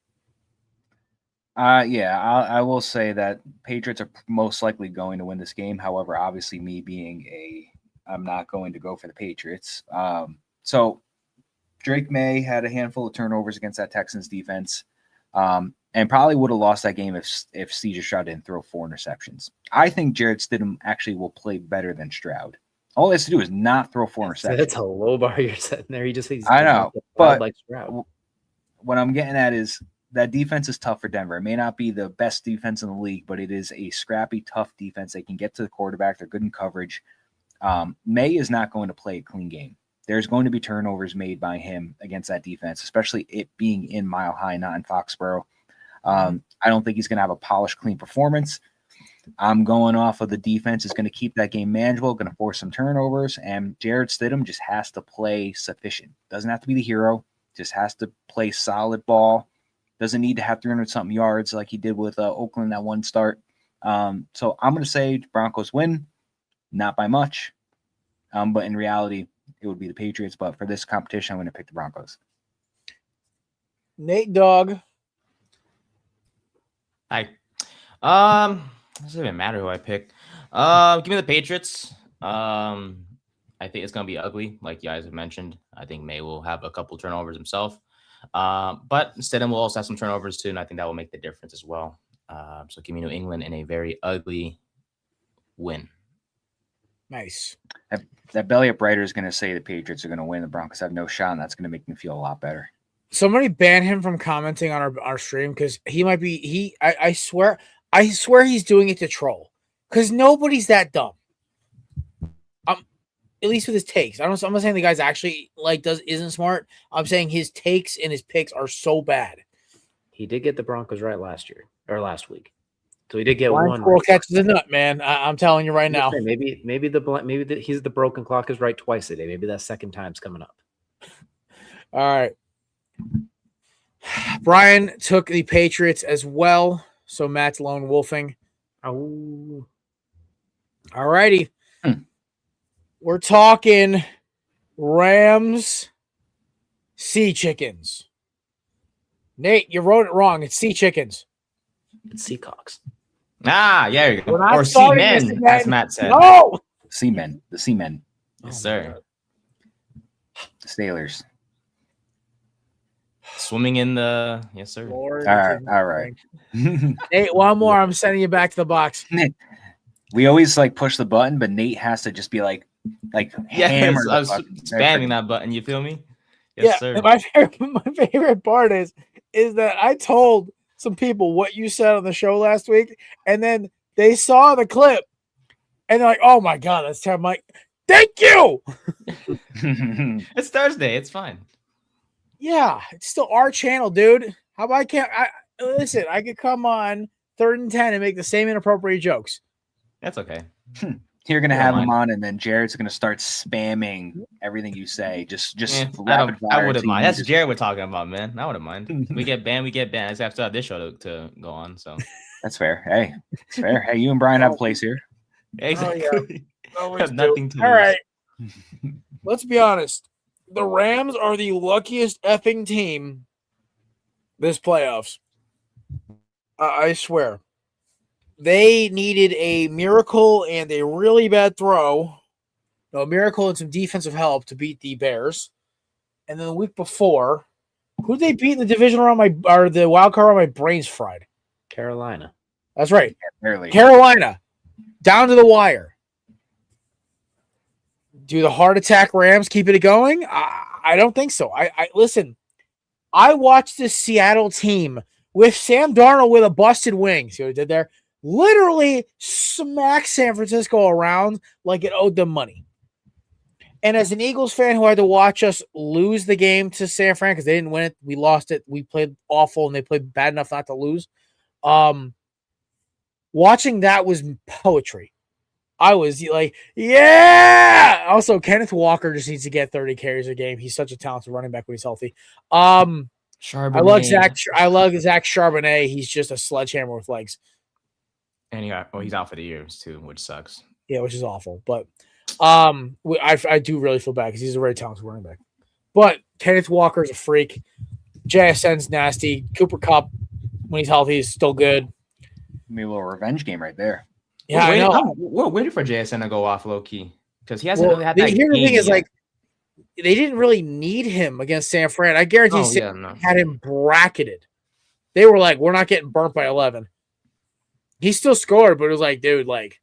Yeah, I will say that Patriots are most likely going to win this game. However, obviously me being I'm not going to go for the Patriots. So Drake May had a handful of turnovers against that Texans defense, and probably would have lost that game if CJ Stroud didn't throw 4 interceptions. I think Jarrett Stidham actually will play better than Stroud. All he has to do is not throw 4 interceptions. That's a low bar you're setting there. I know, but like Stroud. What I'm getting at is that defense is tough for Denver. It may not be the best defense in the league, but it is a scrappy, tough defense. They can get to the quarterback. They're good in coverage. May is not going to play a clean game. There's going to be turnovers made by him against that defense, especially it being in Mile High, not in Foxborough. I don't think he's going to have a polished, clean performance. I'm going off of the defense is going to keep that game manageable, going to force some turnovers, and Jarrett Stidham just has to play sufficient. Doesn't have to be the hero, just has to play solid ball. Doesn't need to have 300-something yards like he did with Oakland that one start. So I'm going to say Broncos win, not by much, but in reality, it would be the Patriots. But for this competition, I'm going to pick the Broncos. Nate Dogg. Hi. Doesn't even matter who I pick. Give me the Patriots. I think it's gonna be ugly, like you guys have mentioned. I think May will have a couple turnovers himself. But Stidham will also have some turnovers too, and I think that will make the difference as well. So give me New England in a very ugly win. Nice. That belly up writer is going to say the Patriots are going to win. The Broncos have no shot, and that's going to make me feel a lot better. Somebody ban him from commenting on our stream because he might be I swear he's doing it to troll because nobody's that dumb. At least with his takes. I'm not saying the guy's actually isn't smart. I'm saying his takes and his picks are so bad. He did get the Broncos right last week. So he did get Blind one. squirrel catches the nut, man. I'm telling you right now. Maybe he's the broken clock is right twice a day. Maybe that second time's coming up. All right. Brian took the Patriots as well, so Matt's lone wolfing. Oh, all righty. We're talking Rams Sea Chickens. Nate, you wrote it wrong. It's Sea Chickens. It's Seacocks. Ah, yeah, you go. We're not Or starting this Seamen, again. as Matt said. No. Seamen, the Seamen, Yes, sir. the Sailors. Swimming in the yes, sir. Lord, All right. Nate, one more. I'm sending you back to the box. We always push the button, but Nate has to just be like, like Yes, hammered. I was the fucking- spamming that button. You feel me? Yes, sir. and my favorite part is that I told some people what you said on the show last week, and then they saw the clip, and they're like, "Oh my god, that's terrible!" I'm like, "Thank you." It's Thursday. It's fine. Yeah, it's still our channel, dude. How about I listen? I could come on 3rd and 10 and make the same inappropriate jokes. That's okay. You're gonna Don't have mind. him on, and then Jared's gonna start spamming everything you say. Just I fire wouldn't to mind. you, That's just- Jared we're talking about, man. I wouldn't mind. We get banned. I just have to have this show to go on. So That's fair. Hey, it's fair. Hey, you and Brian have a place here. exactly. Always Have do. nothing to All lose. right. Let's be honest. The Rams are the luckiest effing team this playoffs. I swear. They needed a miracle and a really bad throw. No, a miracle and some defensive help to beat the Bears. And then the week before, who did they beat in the division or the wild card around my brain's fried? Carolina. That's right. Barely. Carolina. Down to the wire. Do the heart attack Rams keep it going? I don't think so. I listen. I watched this Seattle team with Sam Darnold with a busted wing. See what I did there? Literally smack San Francisco around like it owed them money. And as an Eagles fan who had to watch us lose the game to San Fran because they didn't win it, we lost it. We played awful and they played bad enough not to lose. Watching that was poetry. I was like, yeah. Also, Kenneth Walker just needs to get 30 carries a game. He's such a talented running back when he's healthy. I love Zach Charbonnet. He's just a sledgehammer with legs. And he's out for the years too, which sucks. Yeah, which is awful. But I do really feel bad because he's a very talented running back. But Kenneth Walker is a freak. JSN's nasty. Cooper Kupp, when he's healthy, is still good. Maybe a little revenge game right there. Yeah, I know. We're waiting for JSN to go off low key because he hasn't Well, really had that. here's the game thing is yet. like they didn't really need him against San Fran. I guarantee had him bracketed. They were like, we're not getting burnt by 11. He still scored, but it was like, dude, like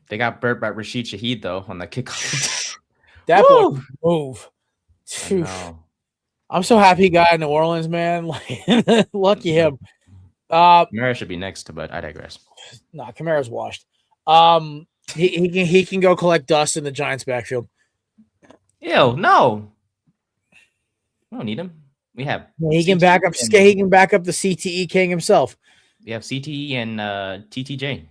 they got burnt by Rashid Shaheed though on the kickoff. that boy Woo! could move. I know. I'm so happy he got in New Orleans, man. Like, lucky him. Kamara should be next, but I digress. Nah, Kamara's washed. He can go collect dust in the Giants' backfield. Ew, no. We don't need him. We have He can back up. He can back up the CTE king himself. We have CTE and TTJ.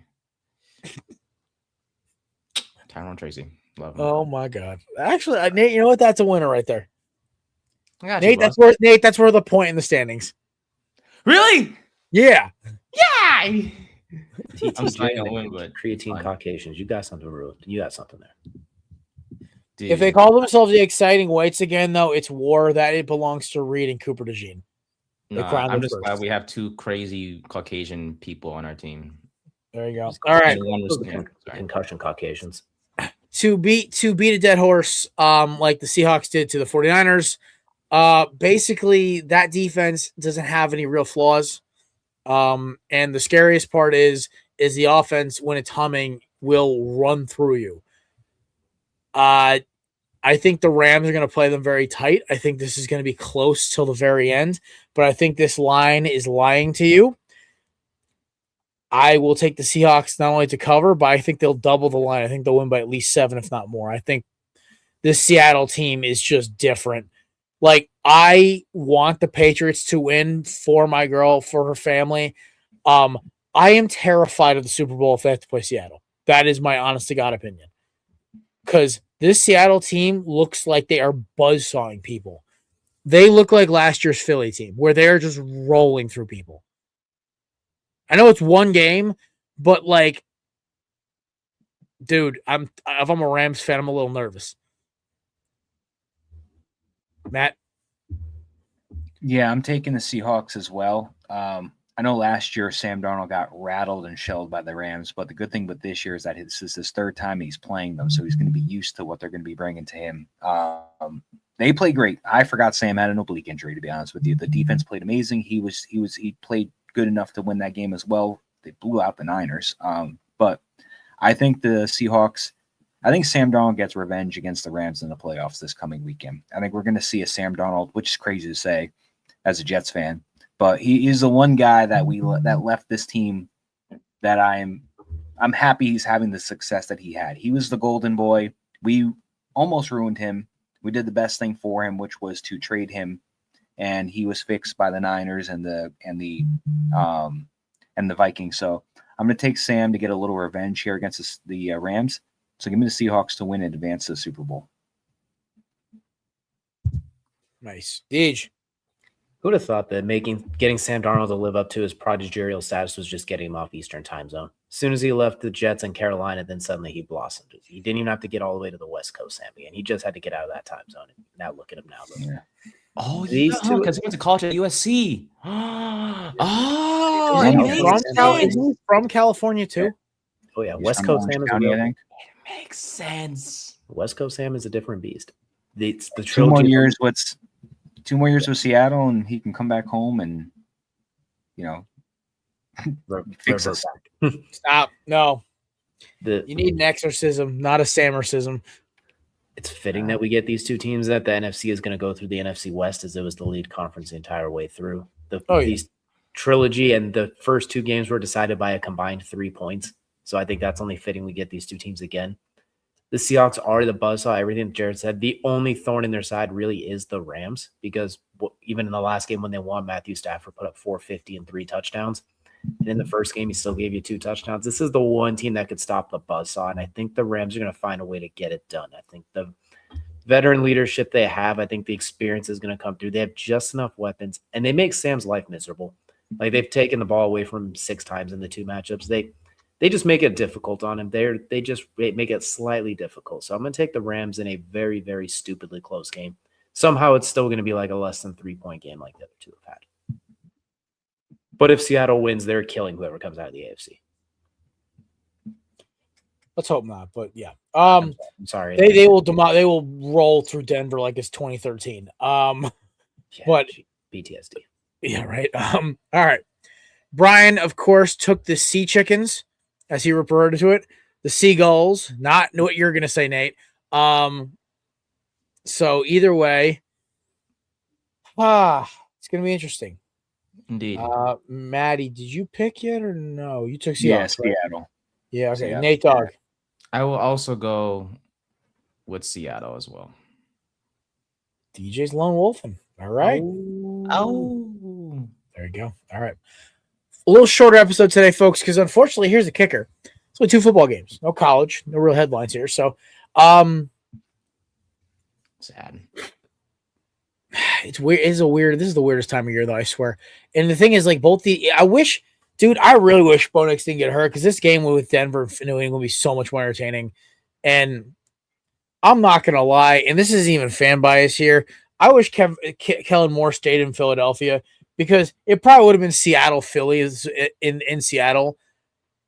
Tyrone Tracy. Love him. Oh my god! Actually, Nate, you know what? That's a winner right there. I got Nate, you, that's where the point in the standings. really? Yeah. Yeah. I'm TTJ gonna win, but creatine fine. Caucasians. You got something, Rude. You got something there. Dude. If they call themselves the Exciting Whites again, though, it's war that it belongs to Reed and Cooper DeJean. Nah, crowned I'm them just first. glad we have two crazy Caucasian people on our team. There you go. All right. And one respect. Sorry. Concussion Caucasians. To beat a dead horse, like the Seahawks did to the 49ers. Basically, that defense doesn't have any real flaws. And the scariest part is the offense, when it's humming, will run through you. I think the Rams are going to play them very tight. I think this is going to be close till the very end, but I think this line is lying to you. I will take the Seahawks not only to cover, but I think they'll double the line. I think they'll win by at least 7, if not more. I think this Seattle team is just different. Like, I want the Patriots to win for my girl, for her family. I am terrified of the Super Bowl if they have to play Seattle. That is my honest to God opinion. Because this Seattle team looks like they are buzzsawing people. They look like last year's Philly team, where they're just rolling through people. I know it's one game, but like, dude, if I'm a Rams fan, I'm a little nervous. Matt? Yeah, I'm taking the Seahawks as well. I know last year Sam Darnold got rattled and shelled by the Rams, but the good thing with this year is that this is his third time he's playing them, so he's going to be used to what they're going to be bringing to him. They play great. I forgot Sam had an oblique injury, to be honest with you. The defense played amazing. He played good enough to win that game as well. They blew out the Niners. But I think the Seahawks, I think Sam Darnold gets revenge against the Rams in the playoffs this coming weekend. I think we're going to see a Sam Darnold, which is crazy to say as a Jets fan, but he is the one guy that left this team that I'm happy he's having the success that he had. He was the golden boy. We almost ruined him. We did the best thing for him, which was to trade him, and he was fixed by the Niners and the Vikings. So I'm going to take Sam to get a little revenge here against the Rams. So give me the Seahawks to win and advance to the Super Bowl. Nice. Deej. Who would have thought that getting Sam Darnold to live up to his prodigal status was just getting him off Eastern time zone? As soon as he left the Jets and Carolina, then suddenly he blossomed. He didn't even have to get all the way to the West Coast, Sam, again. He just had to get out of that time zone. And now look at him now. Yeah. Oh, These two, because he went to college at USC. Is he from California too? Oh yeah, He's West from Coast Orange Sam is County, a I real, think. Makes sense. West Coast Sam is a different beast. It's the Two more trilogy. years with Seattle, and he can come back home and fix us. Stop. No. The You need an exorcism, not a Samercism. It's fitting that we get these two teams that the NFC is going to go through the NFC West as it was the lead conference the entire way through. These trilogy and the first two games were decided by a combined 3 points. So I think that's only fitting we get these two teams again. The Seahawks are the buzzsaw, everything that Jared said. The only thorn in their side really is the Rams because even in the last game when they won, Matthew Stafford put up 450 and 3 touchdowns. And in the first game, he still gave you 2 touchdowns. This is the one team that could stop the buzzsaw, and I think the Rams are going to find a way to get it done. I think the veteran leadership they have, I think the experience is going to come through. They have just enough weapons, and they make Sam's life miserable. Like, they've taken the ball away from him 6 times in the 2 matchups. They just make it difficult on him. They just make it slightly difficult. So I'm going to take the Rams in a very, very stupidly close game. Somehow it's still going to be like a less than 3-point game like the other two have had. But if Seattle wins, they're killing whoever comes out of the AFC. Let's hope not, but yeah. I'm sorry. They will roll through Denver like it's 2013. Yeah, but PTSD. yeah, right. All right. Brian, of course, took the Sea Chickens, as he referred to it, the Seagulls. Not what you're gonna say, Nate. So either way, it's gonna be interesting. Indeed. Maddie, did you pick yet or no? You took Seahawks, right? Seattle. Yeah, okay. Seattle. Nate Dogg. I will also go with Seattle as well. DJ's lone wolfing. All right. Oh. There you go. All right. A little shorter episode today, folks, because unfortunately, here's the kicker. It's only 2 football games. No college. No real headlines here. So, Sad. it's weird. This is the weirdest time of year, though, I swear. And the thing is, like, I really wish Bo Nix didn't get hurt because this game with Denver and New England would be so much more entertaining. And I'm not going to lie, and this isn't even fan bias here. I wish Kellen Moore stayed in Philadelphia because it probably would have been Seattle-Philly in Seattle.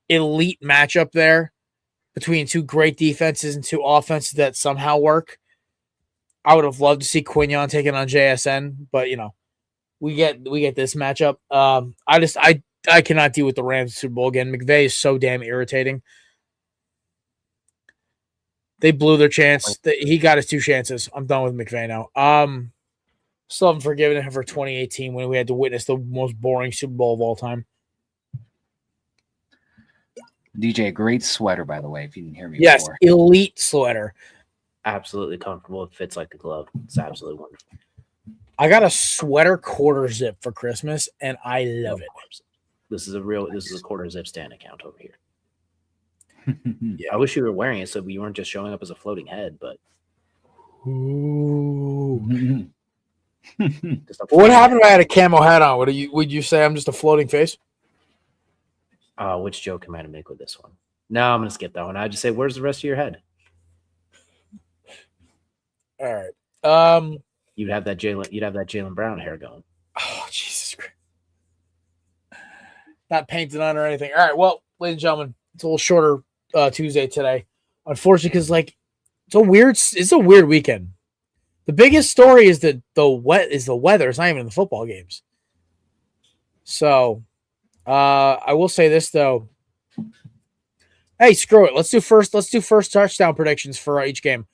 Elite matchup there between 2 great defenses and 2 offenses that somehow work. I would have loved to see Quinion taking on JSN, but we get this matchup. I cannot deal with the Rams Super Bowl again. McVay is so damn irritating. They blew their chance. He got his 2 chances. I'm done with McVay now. Still haven't forgiven him for 2018 when we had to witness the most boring Super Bowl of all time. DJ, great sweater, by the way, if you didn't hear me Yes, before. elite sweater. Absolutely comfortable. It fits like a glove. It's absolutely wonderful. I got a sweater quarter zip for Christmas, and I love it. This is a quarter zip stand account over here. Yeah, I wish you were wearing it so you weren't just showing up as a floating head, but Ooh. just a What happened if I had a camo hat on? Would you say I'm just a floating face? Which joke am I to make with this one? No, I'm gonna skip that one. I just say, where's the rest of your head? All right. You'd have that Jaylen Brown hair going. Oh, Jesus Christ. Not painted on or anything. All right. Well, ladies and gentlemen, it's a little shorter Tuesday today. Unfortunately, because it's a weird weekend. The biggest story is the weather. It's not even in the football games. So I will say this though. Hey, screw it. Let's do first touchdown predictions for each game.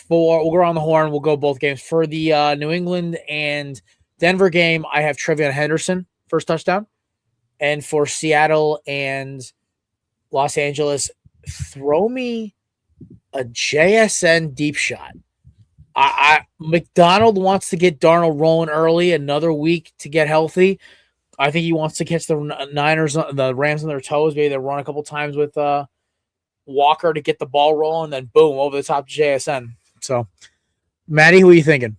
We'll go around the horn. We'll go both games. For the New England and Denver game, I have Trevion Henderson first touchdown, and for Seattle and Los Angeles, throw me a JSN deep shot. McDonald wants to get Darnold rolling early, another week to get healthy. I think he wants to catch the Rams on their toes. Maybe they run a couple times with Walker to get the ball rolling, then boom, over the top to JSN. So, Maddie, who are you thinking?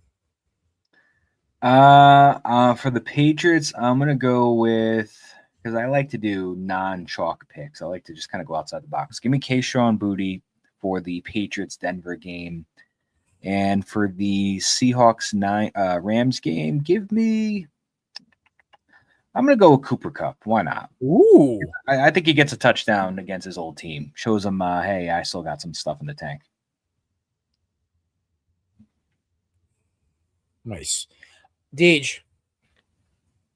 For the Patriots, I'm gonna go with, because I like to do non-chalk picks. I like to just kind of go outside the box. Give me Kayshon Boutte for the Patriots Denver game, and for the Seahawks Rams game, I'm gonna go with Cooper Kupp. Why not? Ooh, I think he gets a touchdown against his old team. Shows him, hey, I still got some stuff in the tank. nice. Deej.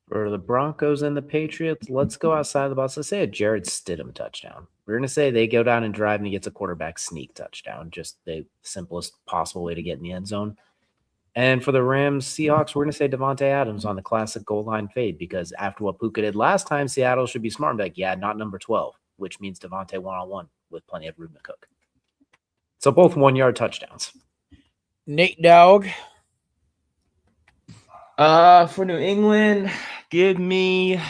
For the Broncos and the Patriots, let's go outside the box. Let's say a Jared Stidham touchdown. We're going to say they go down and drive and he gets a quarterback sneak touchdown. Just the simplest possible way to get in the end zone. And for the Rams-Seahawks, we're going to say Devontae Adams on the classic goal line fade, because after what Puka did last time, Seattle should be smart and be like, yeah, not number 12, which means Devontae one-on-one with plenty of room to cook. So both 1-yard touchdowns. Nate Dogg. For New England, give me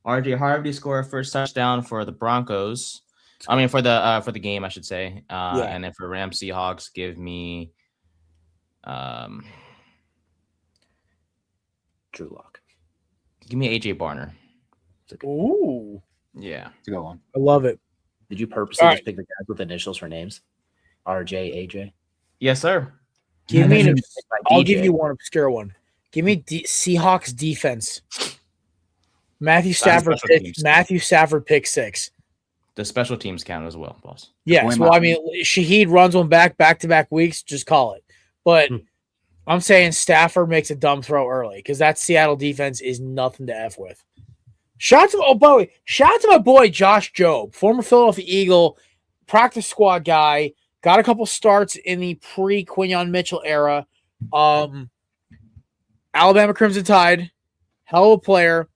RJ Harvey score first touchdown for the Broncos. I mean, for the game, I should say. And then for Rams Seahawks, give me Drew Lock. Give me AJ Barner. Ooh, Yeah, It's a good one. I love it. Did you purposely All just pick the guys with initials for names? RJ, AJ? yes, sir. Give me. I'll DJ. give you one obscure one. Give me Seahawks defense. Matthew Stafford pick 6. The special teams count as well, boss. Yes. Well, I mean, Shaheed runs one back-to-back weeks. Just call it. But I'm saying Stafford makes a dumb throw early, because that Seattle defense is nothing to F with. Shout out to my boy Josh Jobe, former Philadelphia Eagle, practice squad guy. Got a couple starts in the pre-Quinyon Mitchell era. Alabama Crimson Tide, hell of a player,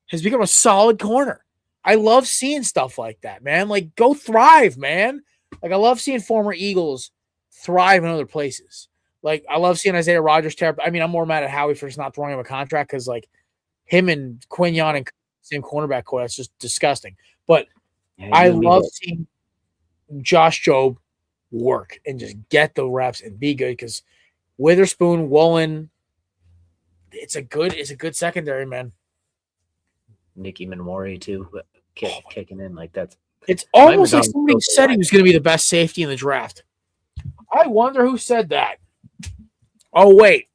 has become a solid corner. I love seeing stuff like that, man. Like, go thrive, man. Like, I love seeing former Eagles thrive in other places. Like, I love seeing Isaiah Rodgers tear up. I mean, I'm more mad at Howie for just not throwing him a contract, because, like, him and Quinyon and same cornerback core, that's just disgusting. But I love seeing Josh Jobe work and just get the reps and be good, because Witherspoon, Woolen, it's a good secondary, man. Nicky Minmori too, but kicking in like that. It's almost like somebody said he was going to be the best safety in the draft. I wonder who said that. Oh wait,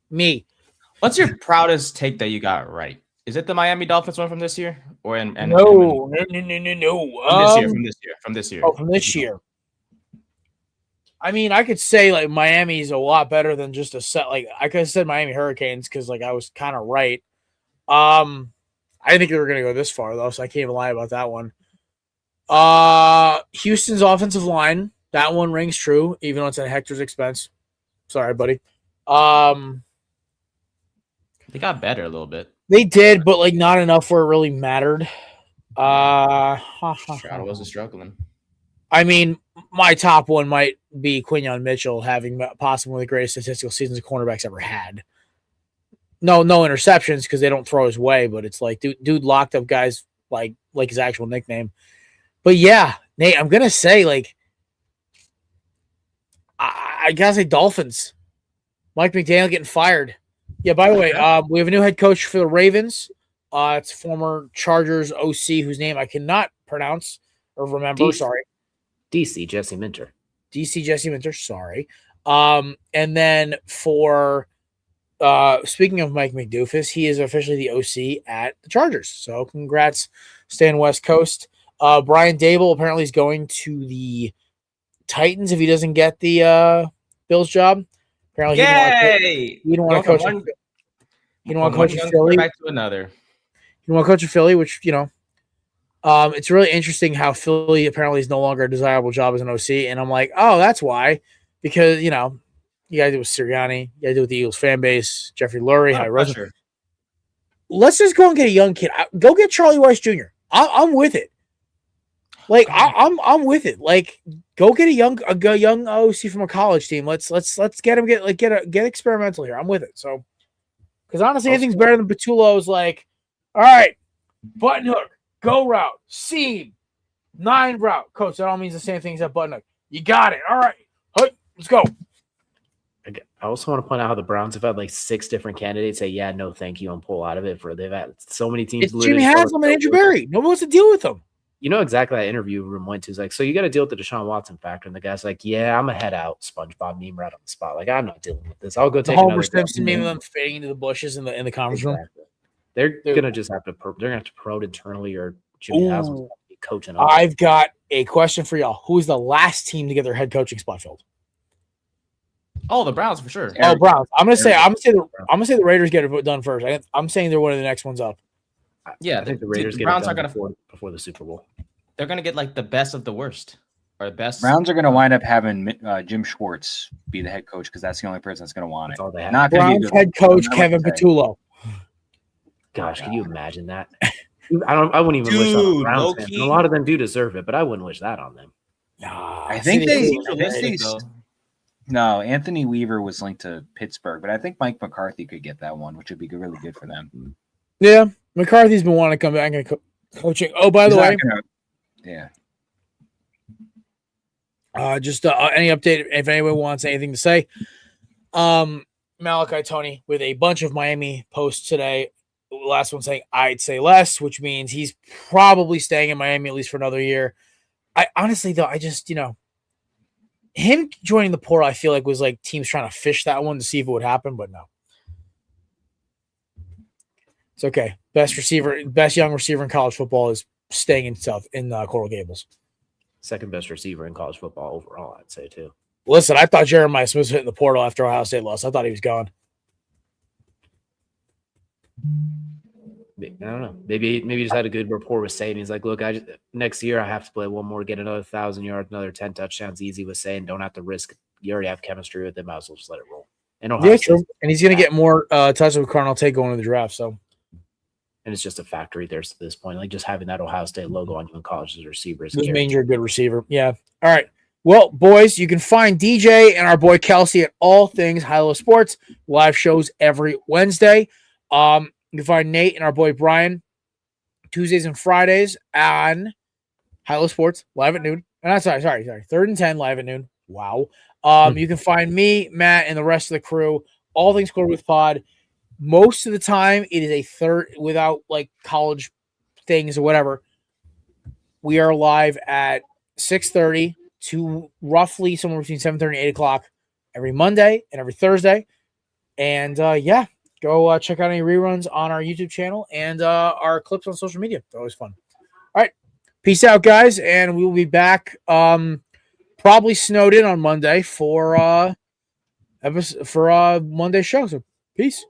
me. What's your proudest take that you got right? Is it the Miami Dolphins one from this year, or No. From this year. Oh, from this year. I mean, I could say like Miami's a lot better than just a set. Like, I could have said Miami Hurricanes, because like I was kind of right. I didn't think they were going to go this far though, so I can't even lie about that one. Houston's offensive line, that one rings true, even though it's at Hector's expense. Sorry, buddy. They got better a little bit. They did, but like not enough where it really mattered. Stroud wasn't struggling. I mean, my top one might be Quinyon Mitchell having possibly one of the greatest statistical seasons a cornerback's ever had. No interceptions, because they don't throw his way, but it's like dude locked up guys like his actual nickname. But yeah, Nate, I'm gonna say like I gotta say Dolphins. Mike McDaniel getting fired. Yeah, by the way, we have a new head coach for the Ravens. It's former Chargers OC whose name I cannot pronounce or remember. Sorry. DC Jesse Minter. Sorry. And then for speaking of Mike McDoofus, he is officially the OC at the Chargers. So congrats, staying West Coast. Brian Dable apparently is going to the Titans if he doesn't get the Bills job. Apparently, he don't want to coach. He don't want to coach Philly. Back to another. You want to coach a Philly, which It's really interesting how Philly apparently is no longer a desirable job as an OC, and I'm like, oh, that's why, because you got to do with Sirianni, you got to do with the Eagles fan base, Jeffrey Lurie, high pressure. Let's just go and get a young kid. Go get Charlie Weiss Jr. I'm with it. Like I'm with it. Like go get a young OC from a college team. Let's get him get experimental here. I'm with it. So because honestly, anything's better than Patullo's. Like, all right, button hook, go route, seam, 9 route. Coach, that all means the same thing as that button hook. You got it. All right, let's go. I also want to point out how the Browns have had like 6 different candidates say, yeah, no, thank you, and pull out of it. They've had so many teams. It's Jimmy Haslam and Andrew Berry. Nobody wants to deal with them. You know exactly that interview room went to. Is like, so you got to deal with the Deshaun Watson factor. And the guy's like, yeah, I'm a head out SpongeBob meme right on the spot. Like, I'm not dealing with this. I'll go take Homer Simpson meme of them fading into the bushes in the conference room. They're going to just have to promote internally, or Jimmy Haslam's going to be coaching. I've got a question for y'all. Who is the last team to get their head coaching spot filled? Oh, the Browns for sure. Oh, Browns. I'm gonna say the Raiders get it done first. I'm saying they're one of the next ones up. Yeah, I think the Raiders get Browns it done are gonna before the Super Bowl. They're gonna get like the best of the worst, or the best. Browns are gonna wind up having Jim Schwartz be the head coach because that's the only person that's gonna want it. That's all they have. Not Browns head coach Kevin Patullo. Gosh, can you imagine that? I wouldn't even wish that on Browns fans. A lot of them do deserve it, but I wouldn't wish that on them. I think they No, Anthony Weaver was linked to Pittsburgh, but I think Mike McCarthy could get that one, which would be really good for them. Yeah, McCarthy's been wanting to come back and coaching. Oh, by the way, just any update if anyone wants anything to say. Malachi Tony with a bunch of Miami posts today. The last one saying I'd say less, which means he's probably staying in Miami at least for another year. I honestly though, I just him joining the portal, I feel like was like teams trying to fish that one to see if it would happen, but no. It's okay. Best young receiver in college football is staying in Coral Gables. Second best receiver in college football overall, I'd say too. Listen, I thought Jeremiah Smith was hitting the portal after Ohio State lost. I thought he was gone. I don't know. Maybe he just had a good rapport with Saban. He's like, look, next year I have to play one more, get another 1,000 yards, another 10 touchdowns. Easy with saying, don't have to risk. You already have chemistry with him. Might as well just let it roll. And true. And he's going to get more touches with Carnell Tate going to the draft. So, and it's just a factory there at this point. Like just having that Ohio State logo on you in college as a receiver. Just means you're a good receiver. Yeah. All right. Well, boys, you can find DJ and our boy Kelsey at All Things High-Low Sports. Live shows every Wednesday. You can find Nate and our boy Brian Tuesdays and Fridays on High-Low Sports, live at noon. Sorry. 3rd and 10, live at noon. Wow. You can find me, Matt, and the rest of the crew, All Things Korner Booth Pod. Most of the time, it is a third without like college things or whatever. We are live at 6:30 to roughly somewhere between 7:30 and 8 o'clock every Monday and every Thursday. And go check out any reruns on our YouTube channel and our clips on social media. They're always fun. All right. Peace out, guys. And we will be back probably snowed in on Monday for Monday's show. So peace.